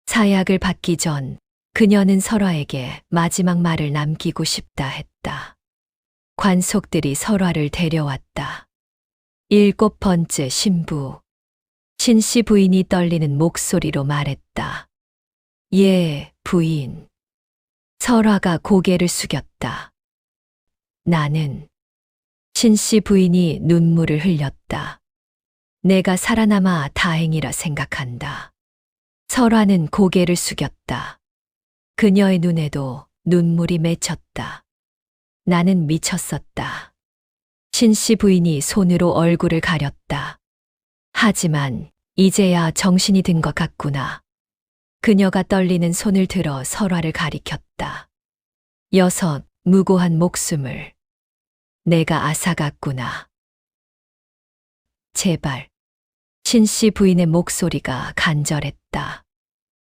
사약을 받기 전 그녀는 설화에게 마지막 말을 남기고 싶다 했다. 관속들이 설화를 데려왔다. 7번째 신부. 신씨 부인이 떨리는 목소리로 말했다. 예, 부인. 설화가 고개를 숙였다. 나는. 신씨 부인이 눈물을 흘렸다. 내가 살아남아 다행이라 생각한다. 설화는 고개를 숙였다. 그녀의 눈에도 눈물이 맺혔다. 나는 미쳤었다. 신씨 부인이 손으로 얼굴을 가렸다. 하지만 이제야 정신이 든 것 같구나. 그녀가 떨리는 손을 들어 설화를 가리켰다. 6 무고한 목숨을. 내가 앗아갔구나. 제발. 신씨 부인의 목소리가 간절했다.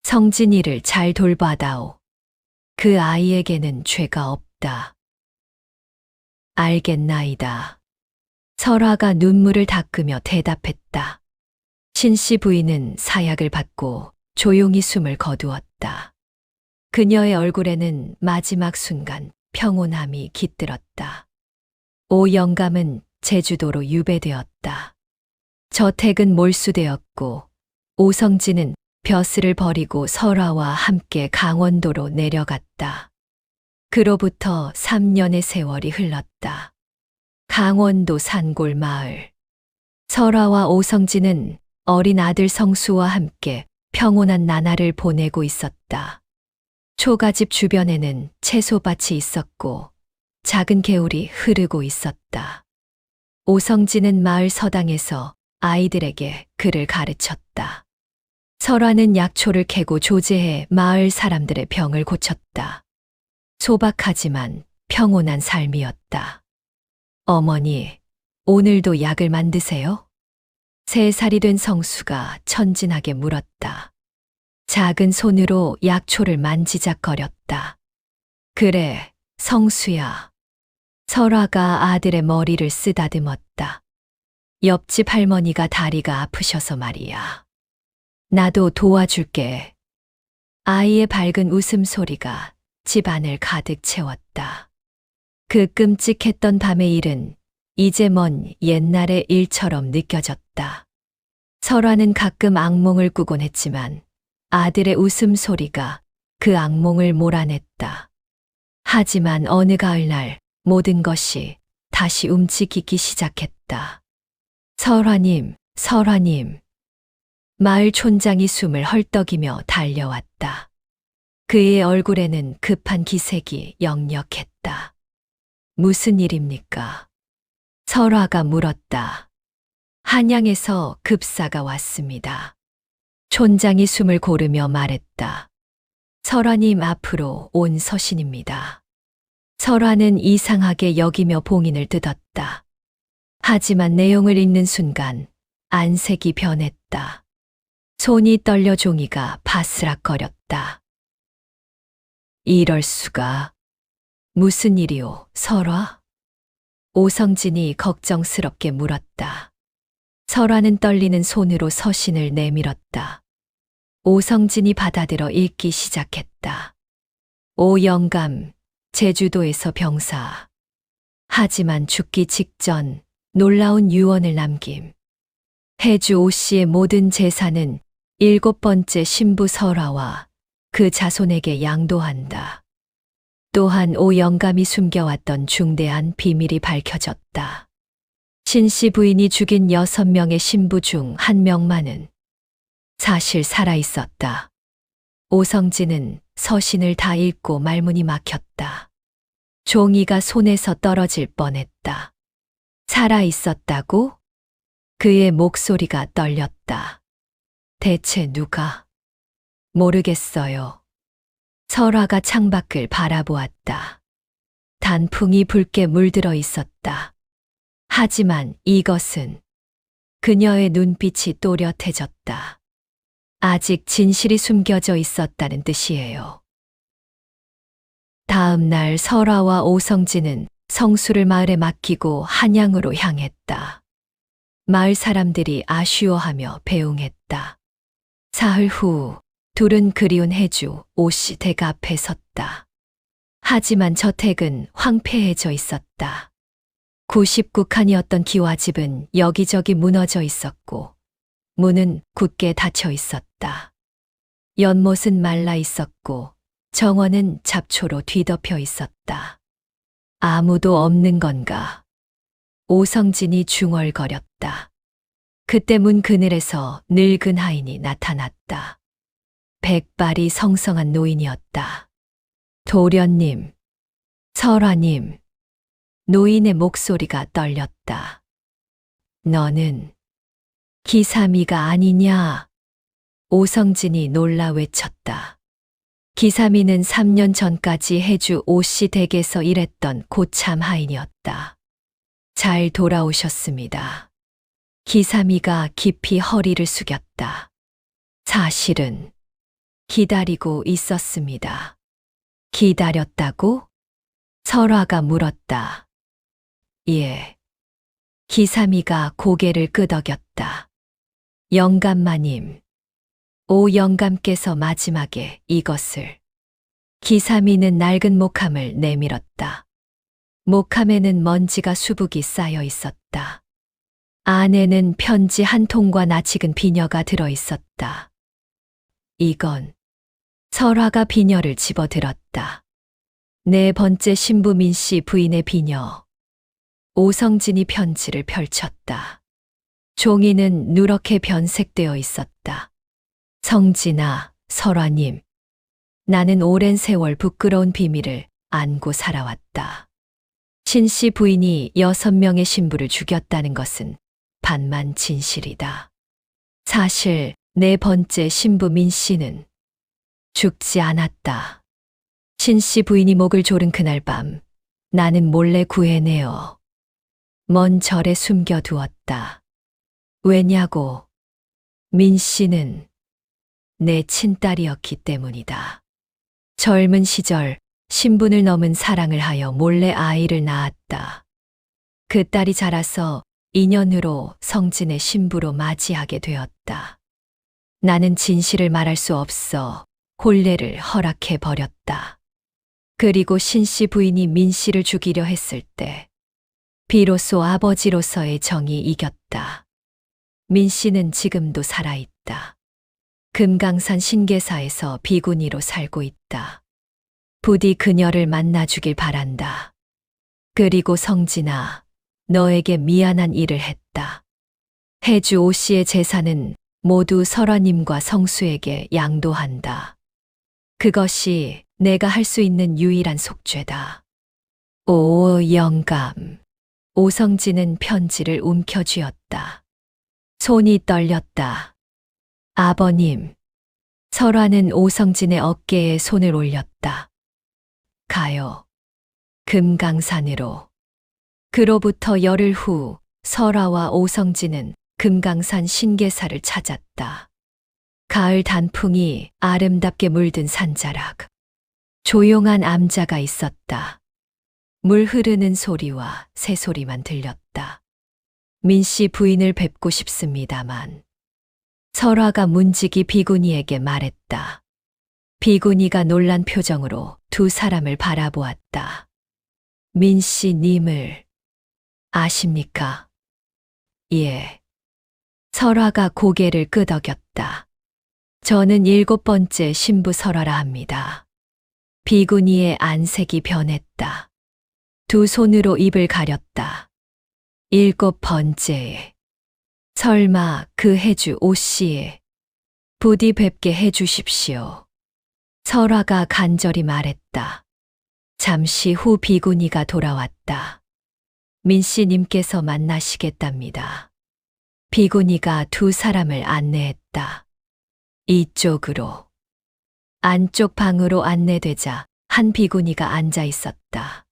성진이를 잘 돌봐다오. 그 아이에게는 죄가 없다. 알겠나이다. 설화가 눈물을 닦으며 대답했다. 신씨 부인은 사약을 받고 조용히 숨을 거두었다. 그녀의 얼굴에는 마지막 순간 평온함이 깃들었다. 오 영감은 제주도로 유배되었다. 저택은 몰수되었고 오성진은 벼슬을 버리고 설화와 함께 강원도로 내려갔다. 그로부터 3년의 세월이 흘렀다. 강원도 산골 마을. 설화와 오성진은 어린 아들 성수와 함께 평온한 나날을 보내고 있었다. 초가집 주변에는 채소밭이 있었고 작은 개울이 흐르고 있었다. 오성진은 마을 서당에서 아이들에게 글을 가르쳤다. 설화는 약초를 캐고 조제해 마을 사람들의 병을 고쳤다. 소박하지만 평온한 삶이었다. 어머니, 오늘도 약을 만드세요? 3살이 된 성수가 천진하게 물었다. 작은 손으로 약초를 만지작거렸다. 그래, 성수야. 설화가 아들의 머리를 쓰다듬었다. 옆집 할머니가 다리가 아프셔서 말이야. 나도 도와줄게. 아이의 밝은 웃음소리가 집안을 가득 채웠다. 그 끔찍했던 밤의 일은 이제 먼 옛날의 일처럼 느껴졌다. 설화는 가끔 악몽을 꾸곤 했지만 아들의 웃음소리가 그 악몽을 몰아냈다. 하지만 어느 가을날 모든 것이 다시 움직이기 시작했다. 설화님, 설화님. 마을 촌장이 숨을 헐떡이며 달려왔다. 그의 얼굴에는 급한 기색이 역력했다. 무슨 일입니까? 설화가 물었다. 한양에서 급사가 왔습니다. 촌장이 숨을 고르며 말했다. 설화님 앞으로 온 서신입니다. 설화는 이상하게 여기며 봉인을 뜯었다. 하지만 내용을 읽는 순간 안색이 변했다. 손이 떨려 종이가 바스락거렸다. 이럴 수가. 무슨 일이오, 설화? 오성진이 걱정스럽게 물었다. 설화는 떨리는 손으로 서신을 내밀었다. 오성진이 받아들어 읽기 시작했다. 오 영감, 제주도에서 병사. 하지만 죽기 직전 놀라운 유언을 남김. 해주 오 씨의 모든 재산은 7번째 신부 설화와 그 자손에게 양도한다. 또한 오 영감이 숨겨왔던 중대한 비밀이 밝혀졌다. 신씨 부인이 죽인 6명의 신부 중 1명만은 사실 살아있었다. 오성진은 서신을 다 읽고 말문이 막혔다. 종이가 손에서 떨어질 뻔했다. 살아있었다고? 그의 목소리가 떨렸다. 대체 누가? 모르겠어요. 설화가 창밖을 바라보았다. 단풍이 붉게 물들어 있었다. 하지만 이것은 그녀의 눈빛이 또렷해졌다. 아직 진실이 숨겨져 있었다는 뜻이에요. 다음 날 설화와 오성진은 성수를 마을에 맡기고 한양으로 향했다. 마을 사람들이 아쉬워하며 배웅했다. 사흘 후 둘은 그리운 해주 오씨 댁 앞에 섰다. 하지만 저택은 황폐해져 있었다. 99칸이었던 기와집은 여기저기 무너져 있었고 문은 굳게 닫혀 있었다. 연못은 말라 있었고 정원은 잡초로 뒤덮여 있었다. 아무도 없는 건가? 오성진이 중얼거렸다. 그때 문 그늘에서 늙은 하인이 나타났다. 백발이 성성한 노인이었다. 도련님, 설화님. 노인의 목소리가 떨렸다. 너는 기삼이가 아니냐? 오성진이 놀라 외쳤다. 기삼이는 3년 전까지 해주 오씨 댁에서 일했던 고참 하인이었다. 잘 돌아오셨습니다. 기삼이가 깊이 허리를 숙였다. 사실은 기다리고 있었습니다. 기다렸다고? 설화가 물었다. 예. 기삼이가 고개를 끄덕였다. 영감마님. 오 영감께서 마지막에 이것을. 기삼이는 낡은 목함을 내밀었다. 목함에는 먼지가 수북이 쌓여 있었다. 안에는 편지 한 통과 낯익은 비녀가 들어 있었다. 이건 설화가 비녀를 집어들었다. 4번째 신부 민씨 부인의 비녀. 오성진이 편지를 펼쳤다. 종이는 누렇게 변색되어 있었다. 성진아, 설화님. 나는 오랜 세월 부끄러운 비밀을 안고 살아왔다. 신씨 부인이 6명의 신부를 죽였다는 것은 반만 진실이다. 사실 4번째 신부 민씨는 죽지 않았다. 신씨 부인이 목을 조른 그날 밤 나는 몰래 구해내어 먼 절에 숨겨두었다. 왜냐고? 민씨는 내 친딸이었기 때문이다. 젊은 시절 신분을 넘은 사랑을 하여 몰래 아이를 낳았다. 그 딸이 자라서 인연으로 성진의 신부로 맞이하게 되었다. 나는 진실을 말할 수 없어 혼례를 허락해 버렸다. 그리고 신씨 부인이 민씨를 죽이려 했을 때 비로소 아버지로서의 정이 이겼다. 민씨는 지금도 살아있다. 금강산 신계사에서 비구니로 살고 있다. 부디 그녀를 만나주길 바란다. 그리고 성진아, 너에게 미안한 일을 했다. 해주 오씨의 재산은 모두 설화님과 성수에게 양도한다. 그것이 내가 할 수 있는 유일한 속죄다. 오 영감. 오성진은 편지를 움켜쥐었다. 손이 떨렸다. 아버님. 설화는 오성진의 어깨에 손을 올렸다. 가요. 금강산으로. 그로부터 열흘 후 설화와 오성진은 금강산 신계사를 찾았다. 가을 단풍이 아름답게 물든 산자락. 조용한 암자가 있었다. 물 흐르는 소리와 새소리만 들렸다. 민씨 부인을 뵙고 싶습니다만. 설화가 문지기 비구니에게 말했다. 비구니가 놀란 표정으로 두 사람을 바라보았다. 민씨 님을 아십니까? 예. 설화가 고개를 끄덕였다. 저는 7번째 신부 설화라 합니다. 비구니의 안색이 변했다. 두 손으로 입을 가렸다. 7번째에. 설마 그 해주 오씨에 부디 뵙게 해주십시오. 설화가 간절히 말했다. 잠시 후 비구니가 돌아왔다. 민씨님께서 만나시겠답니다. 비구니가 두 사람을 안내했다. 이쪽으로. 안쪽 방으로 안내되자 한 비구니가 앉아 있었다.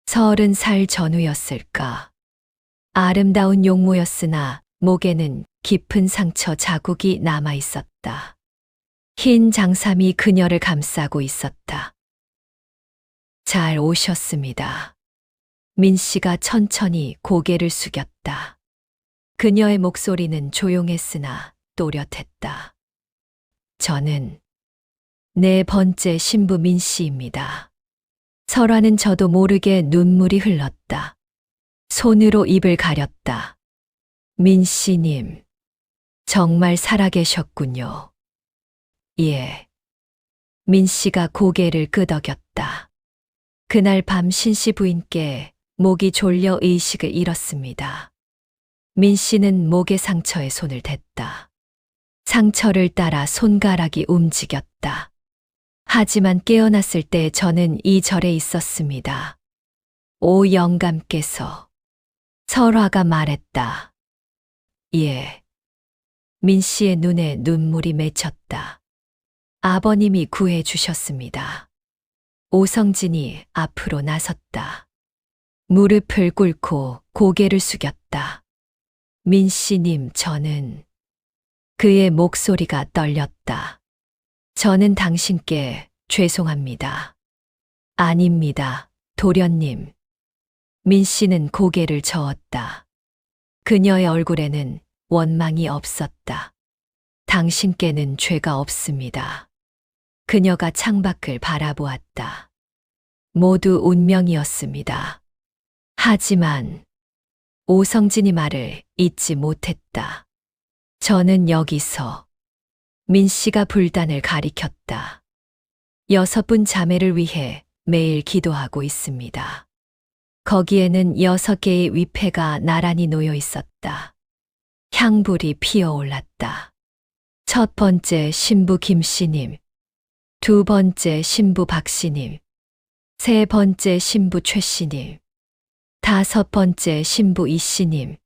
30살 전후였을까. 아름다운 용모였으나 목에는 깊은 상처 자국이 남아 있었다. 흰 장삼이 그녀를 감싸고 있었다. 잘 오셨습니다. 민씨가 천천히 고개를 숙였다. 그녀의 목소리는 조용했으나 또렷했다. 저는 4번째 신부 민씨입니다. 설화는 저도 모르게 눈물이 흘렀다. 손으로 입을 가렸다. 민씨님, 정말 살아계셨군요. 예. 민씨가 고개를 끄덕였다. 그날 밤 신씨 부인께 목이 졸려 의식을 잃었습니다. 민씨는 목의 상처에 손을 댔다. 상처를 따라 손가락이 움직였다. 하지만 깨어났을 때 저는 이 절에 있었습니다. 오 영감께서. 설화가 말했다. 예. 민씨의 눈에 눈물이 맺혔다. 아버님이 구해 주셨습니다. 오성진이 앞으로 나섰다. 무릎을 꿇고 고개를 숙였다. 민씨님, 저는. 그의 목소리가 떨렸다. 저는 당신께 죄송합니다. 아닙니다, 도련님. 민씨는 고개를 저었다. 그녀의 얼굴에는 원망이 없었다. 당신께는 죄가 없습니다. 그녀가 창밖을 바라보았다. 모두 운명이었습니다. 하지만 오성진이 말을 잊지 못했다. 저는 여기서. 민씨가 불단을 가리켰다. 6분 자매를 위해 매일 기도하고 있습니다. 거기에는 6개의 위패가 나란히 놓여 있었다. 향불이 피어올랐다. 1번째 신부 김씨님, 2번째 신부 박씨님, 3번째 신부 최씨님, 5번째 신부 이씨님,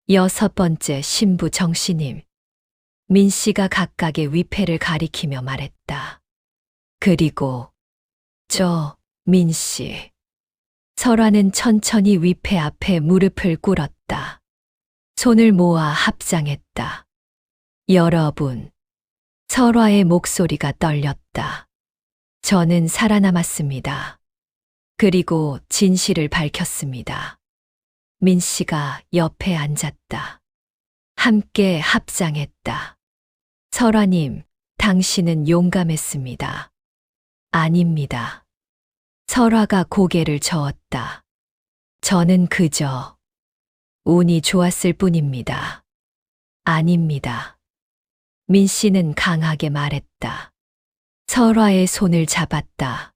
6번째 신부 정씨님. 민씨가 각각의 위패를 가리키며 말했다. 그리고 민씨. 설화는 천천히 위패 앞에 무릎을 꿇었다. 손을 모아 합장했다. 여러분. 설화의 목소리가 떨렸다. 저는 살아남았습니다. 그리고 진실을 밝혔습니다. 민씨가 옆에 앉았다. 함께 합장했다. 설화님, 당신은 용감했습니다. 아닙니다. 설화가 고개를 저었다. 저는 그저 운이 좋았을 뿐입니다. 아닙니다. 민씨는 강하게 말했다. 설화의 손을 잡았다.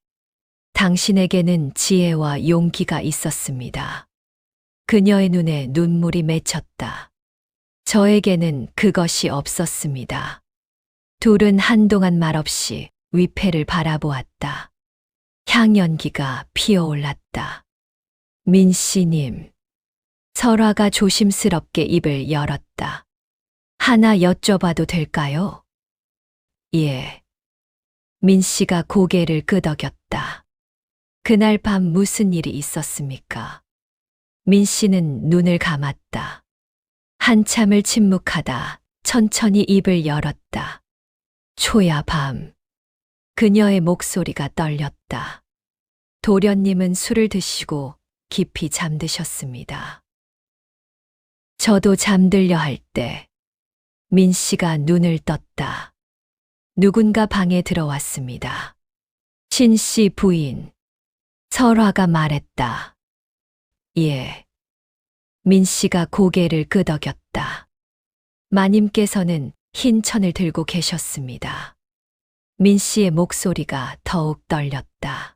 당신에게는 지혜와 용기가 있었습니다. 그녀의 눈에 눈물이 맺혔다. 저에게는 그것이 없었습니다. 둘은 한동안 말없이 위패를 바라보았다. 향연기가 피어올랐다. 민씨님. 설화가 조심스럽게 입을 열었다. 하나 여쭤봐도 될까요? 예. 민 씨가 고개를 끄덕였다. 그날 밤 무슨 일이 있었습니까? 민 씨는 눈을 감았다. 한참을 침묵하다 천천히 입을 열었다. 초야 밤. 그녀의 목소리가 떨렸다. 도련님은 술을 드시고 깊이 잠드셨습니다. 저도 잠들려 할 때 민 씨가 눈을 떴다. 누군가 방에 들어왔습니다. 신 씨 부인. 설화가 말했다. 예. 민 씨가 고개를 끄덕였다. 마님께서는 흰 천을 들고 계셨습니다. 민 씨의 목소리가 더욱 떨렸다.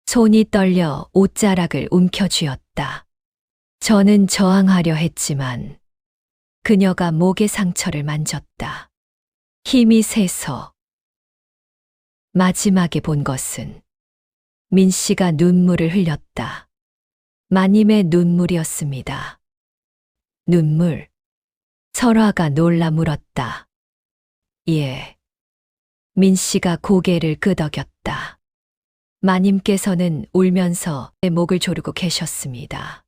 손이 떨려 옷자락을 움켜쥐었다. 저는 저항하려 했지만 그녀가 목의 상처를 만졌다. 힘이 세서. 마지막에 본 것은 민 씨가 눈물을 흘렸다. 마님의 눈물이었습니다. 눈물. 설화가 놀라 물었다. 예. 민 씨가 고개를 끄덕였다. 마님께서는 울면서 내 목을 조르고 계셨습니다.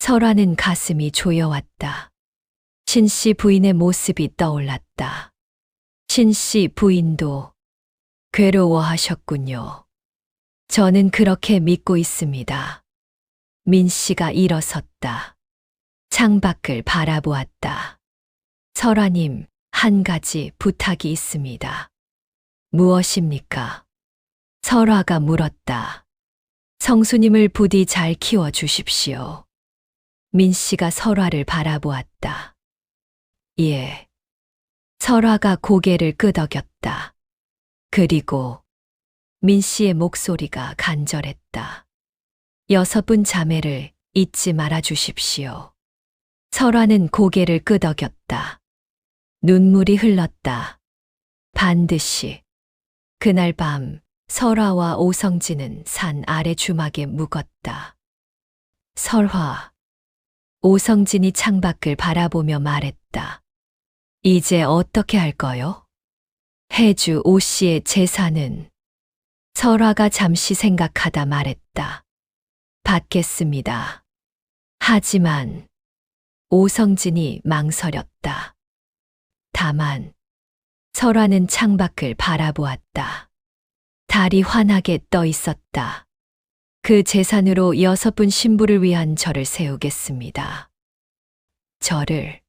설화는 가슴이 조여왔다. 신 씨 부인의 모습이 떠올랐다. 신 씨 부인도 괴로워하셨군요. 저는 그렇게 믿고 있습니다. 민 씨가 일어섰다. 창밖을 바라보았다. 설화님, 한 가지 부탁이 있습니다. 무엇입니까? 설화가 물었다. 성수님을 부디 잘 키워 주십시오. 민 씨가 설화를 바라보았다. 예. 설화가 고개를 끄덕였다. 그리고 민 씨의 목소리가 간절했다. 6분 자매를 잊지 말아 주십시오. 설화는 고개를 끄덕였다. 눈물이 흘렀다. 반드시. 그날 밤 설화와 오성진은 산 아래 주막에 묵었다. 설화. 오성진이 창밖을 바라보며 말했다. 이제 어떻게 할 거요? 해주 오 씨의 재산은. 설화가 잠시 생각하다 말했다. 받겠습니다. 하지만 오성진이 망설였다. 다만 설화는 창밖을 바라보았다. 달이 환하게 떠 있었다. 그 재산으로 6분 신부를 위한 절을 세우겠습니다. 절을.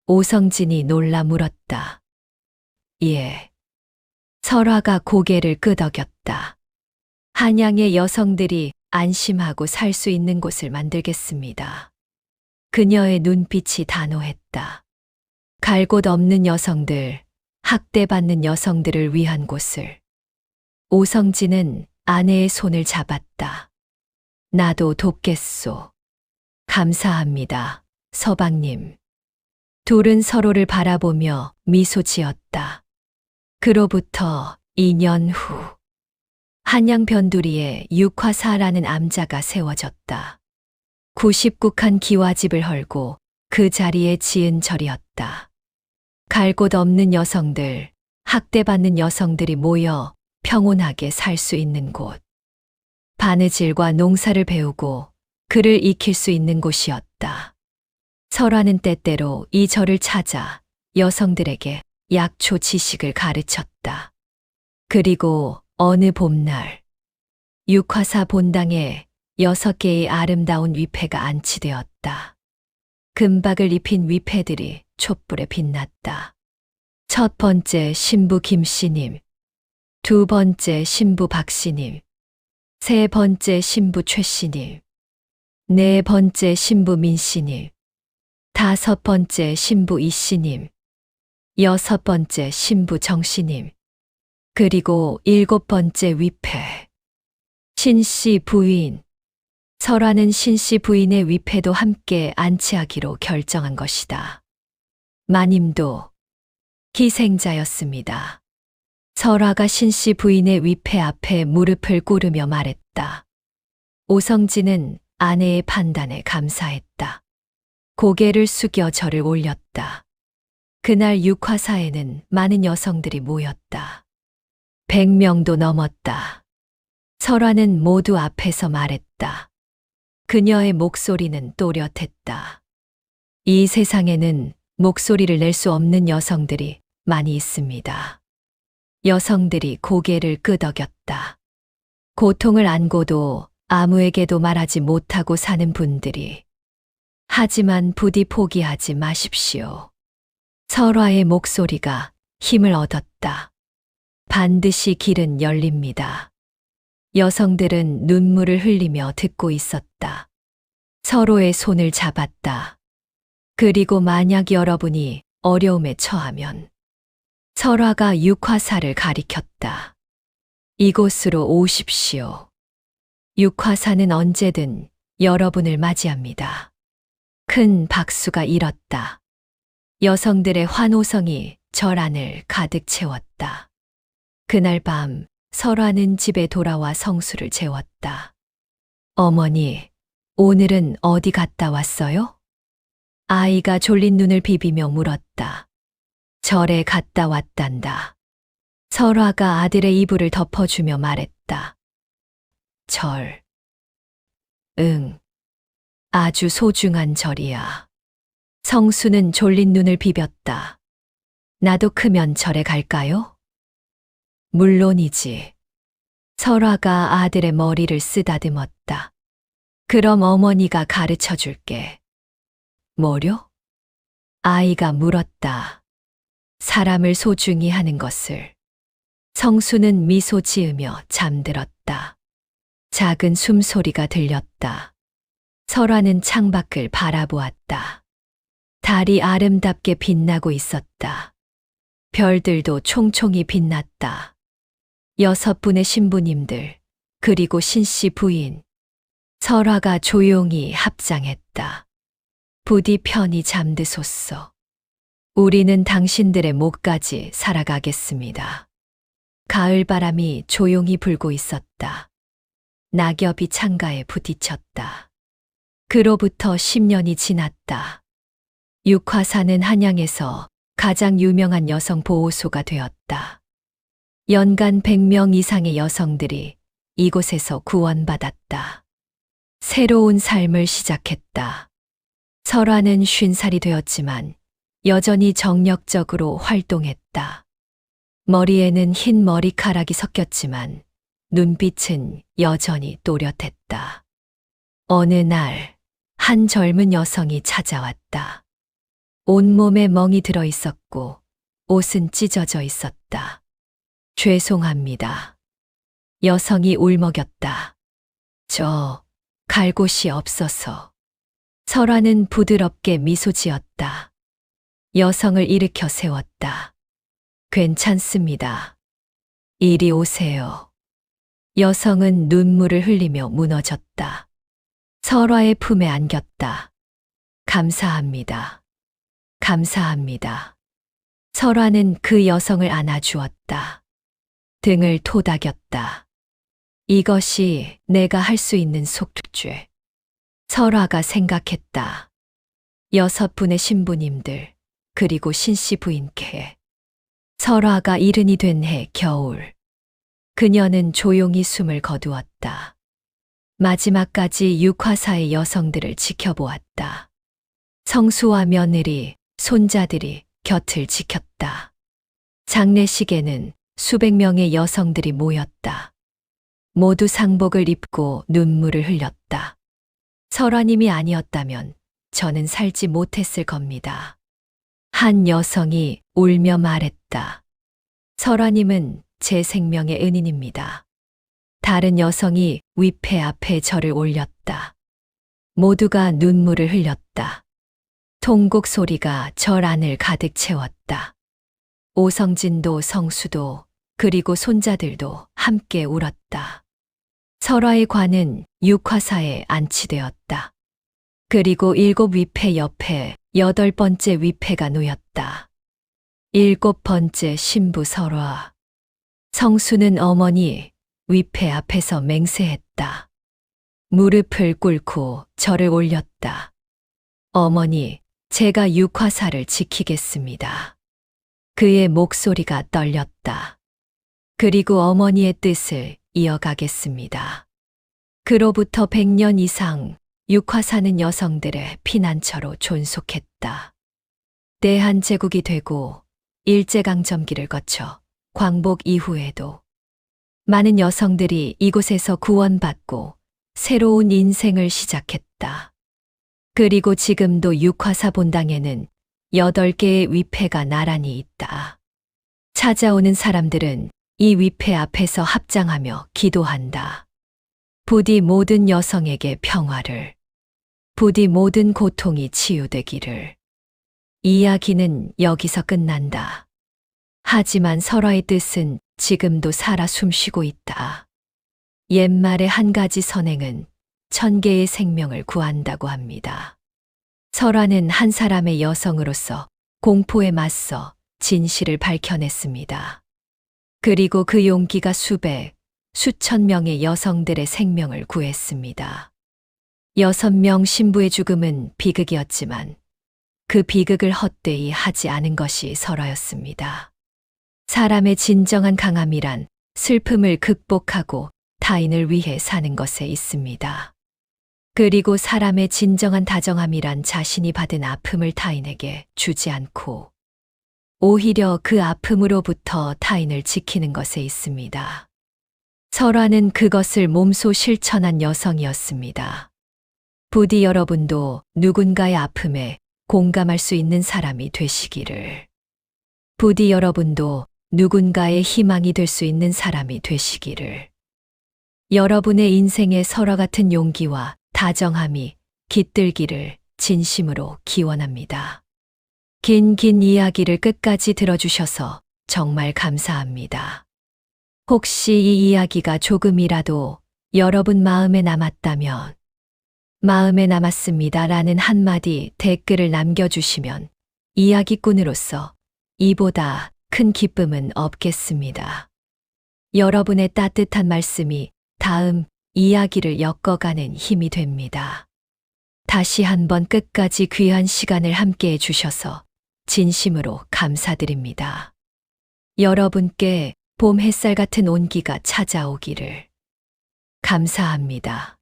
오성진이 놀라 물었다. 예. 설화가 고개를 끄덕였다. 한양의 여성들이 안심하고 살 수 있는 곳을 만들겠습니다. 그녀의 눈빛이 단호했다. 갈 곳 없는 여성들, 학대받는 여성들을 위한 곳을. 오성진은 아내의 손을 잡았다. 나도 돕겠소. 감사합니다, 서방님. 둘은 서로를 바라보며 미소 지었다. 그로부터 2년 후, 한양 변두리에 육화사라는 암자가 세워졌다. 99칸 기와집을 헐고 그 자리에 지은 절이었다. 갈 곳 없는 여성들, 학대받는 여성들이 모여 평온하게 살 수 있는 곳. 바느질과 농사를 배우고 글을 익힐 수 있는 곳이었다. 설화는 때때로 이 절을 찾아 여성들에게 약초 지식을 가르쳤다. 그리고 어느 봄날, 육화사 본당에 6개의 아름다운 위패가 안치되었다. 금박을 입힌 위패들이 촛불에 빛났다. 첫 번째 신부 김씨님, 두 번째 신부 박씨님, 세 번째 신부 최씨님, 네 번째 신부 민씨님, 다섯 번째 신부 이씨님, 여섯 번째 신부 정씨님, 그리고 일곱 번째 위패. 신씨 부인. 설화는 신씨 부인의 위패도 함께 안치하기로 결정한 것이다. 마님도 희생자였습니다. 설화가 신씨 부인의 위패 앞에 무릎을 꿇으며 말했다. 오성진은 아내의 판단에 감사했다. 고개를 숙여 절을 올렸다. 그날 육화사에는 많은 여성들이 모였다. 100명도 넘었다. 설화는 모두 앞에서 말했다. 그녀의 목소리는 또렷했다. 이 세상에는 목소리를 낼 수 없는 여성들이 많이 있습니다. 여성들이 고개를 끄덕였다. 고통을 안고도 아무에게도 말하지 못하고 사는 분들이. 하지만 부디 포기하지 마십시오. 설화의 목소리가 힘을 얻었다. 반드시 길은 열립니다. 여성들은 눈물을 흘리며 듣고 있었다. 서로의 손을 잡았다. 그리고 만약 여러분이 어려움에 처하면 설화가 육화사를 가리켰다. 이곳으로 오십시오. 육화사는 언제든 여러분을 맞이합니다. 큰 박수가 일었다. 여성들의 환호성이 절 안을 가득 채웠다. 그날 밤 설화는 집에 돌아와 성수를 재웠다. 어머니, 오늘은 어디 갔다 왔어요? 아이가 졸린 눈을 비비며 물었다. 절에 갔다 왔단다. 설화가 아들의 이불을 덮어주며 말했다. 절. 응. 아주 소중한 절이야. 성수는 졸린 눈을 비볐다. 나도 크면 절에 갈까요? 물론이지. 설화가 아들의 머리를 쓰다듬었다. 그럼 어머니가 가르쳐 줄게. 뭐요? 아이가 물었다. 사람을 소중히 하는 것을. 성수는 미소 지으며 잠들었다. 작은 숨소리가 들렸다. 설화는 창밖을 바라보았다. 달이 아름답게 빛나고 있었다. 별들도 총총히 빛났다. 6분의 신부님들, 그리고 신씨 부인. 설화가 조용히 합장했다. 부디 편히 잠드소서. 우리는 당신들의 목까지 살아가겠습니다. 가을바람이 조용히 불고 있었다. 낙엽이 창가에 부딪혔다. 그로부터 10년이 지났다. 육화사는 한양에서 가장 유명한 여성 보호소가 되었다. 연간 100명 이상의 여성들이 이곳에서 구원받았다. 새로운 삶을 시작했다. 설화는 50살이 되었지만 여전히 정력적으로 활동했다. 머리에는 흰 머리카락이 섞였지만 눈빛은 여전히 또렷했다. 어느 날, 한 젊은 여성이 찾아왔다. 온몸에 멍이 들어 있었고 옷은 찢어져 있었다. 죄송합니다. 여성이 울먹였다. 저, 갈 곳이 없어서. 설화는 부드럽게 미소 지었다. 여성을 일으켜 세웠다. 괜찮습니다. 이리 오세요. 여성은 눈물을 흘리며 무너졌다. 설화의 품에 안겼다. 감사합니다. 감사합니다. 설화는 그 여성을 안아주었다. 등을 토닥였다. 이것이 내가 할 수 있는 속죄. 설화가 생각했다. 6분의 신부님들, 그리고 신씨 부인께. 설화가 70이 된 해 겨울. 그녀는 조용히 숨을 거두었다. 마지막까지 육화사의 여성들을 지켜보았다. 성수와 며느리, 손자들이 곁을 지켰다. 장례식에는 수백 명의 여성들이 모였다. 모두 상복을 입고 눈물을 흘렸다. 설화님이 아니었다면 저는 살지 못했을 겁니다. 한 여성이 울며 말했다. 설화님은 제 생명의 은인입니다. 다른 여성이 위패 앞에 절을 올렸다. 모두가 눈물을 흘렸다. 통곡 소리가 절 안을 가득 채웠다. 오성진도 성수도 그리고 손자들도 함께 울었다. 설화의 관은 육화사에 안치되었다. 그리고 7 위패 옆에 8번째 위패가 놓였다. 7번째 신부 설화. 성수는 어머니 위패 앞에서 맹세했다. 무릎을 꿇고 절을 올렸다. 어머니, 제가 육화사를 지키겠습니다. 그의 목소리가 떨렸다. 그리고 어머니의 뜻을 이어가겠습니다. 그로부터 100년 이상 육화 사는 여성들의 피난처로 존속했다. 대한제국이 되고 일제강점기를 거쳐 광복 이후에도 많은 여성들이 이곳에서 구원받고 새로운 인생을 시작했다. 그리고 지금도 육화사 본당에는 8개의 위패가 나란히 있다. 찾아오는 사람들은 이 위패 앞에서 합장하며 기도한다. 부디 모든 여성에게 평화를, 부디 모든 고통이 치유되기를. 이야기는 여기서 끝난다. 하지만 설화의 뜻은 지금도 살아 숨쉬고 있다. 옛말의 한 가지 선행은 1000개의 생명을 구한다고 합니다. 설화는 한 사람의 여성으로서 공포에 맞서 진실을 밝혀냈습니다. 그리고 그 용기가 수천 명의 여성들의 생명을 구했습니다. 6명 신부의 죽음은 비극이었지만 그 비극을 헛되이 하지 않은 것이 설화였습니다. 사람의 진정한 강함이란 슬픔을 극복하고 타인을 위해 사는 것에 있습니다. 그리고 사람의 진정한 다정함이란 자신이 받은 아픔을 타인에게 주지 않고 오히려 그 아픔으로부터 타인을 지키는 것에 있습니다. 설화는 그것을 몸소 실천한 여성이었습니다. 부디 여러분도 누군가의 아픔에 공감할 수 있는 사람이 되시기를. 부디 여러분도 누군가의 희망이 될 수 있는 사람이 되시기를. 여러분의 인생에 설화 같은 용기와 다정함이 깃들기를 진심으로 기원합니다. 긴 이야기를 끝까지 들어주셔서 정말 감사합니다. 혹시 이 이야기가 조금이라도 여러분 마음에 남았다면 마음에 남았습니다라는 한마디 댓글을 남겨주시면 이야기꾼으로서 이보다 큰 기쁨은 없겠습니다. 여러분의 따뜻한 말씀이 다음 이야기를 엮어가는 힘이 됩니다. 다시 한번 끝까지 귀한 시간을 함께 해주셔서 진심으로 감사드립니다. 여러분께 봄 햇살 같은 온기가 찾아오기를. 감사합니다.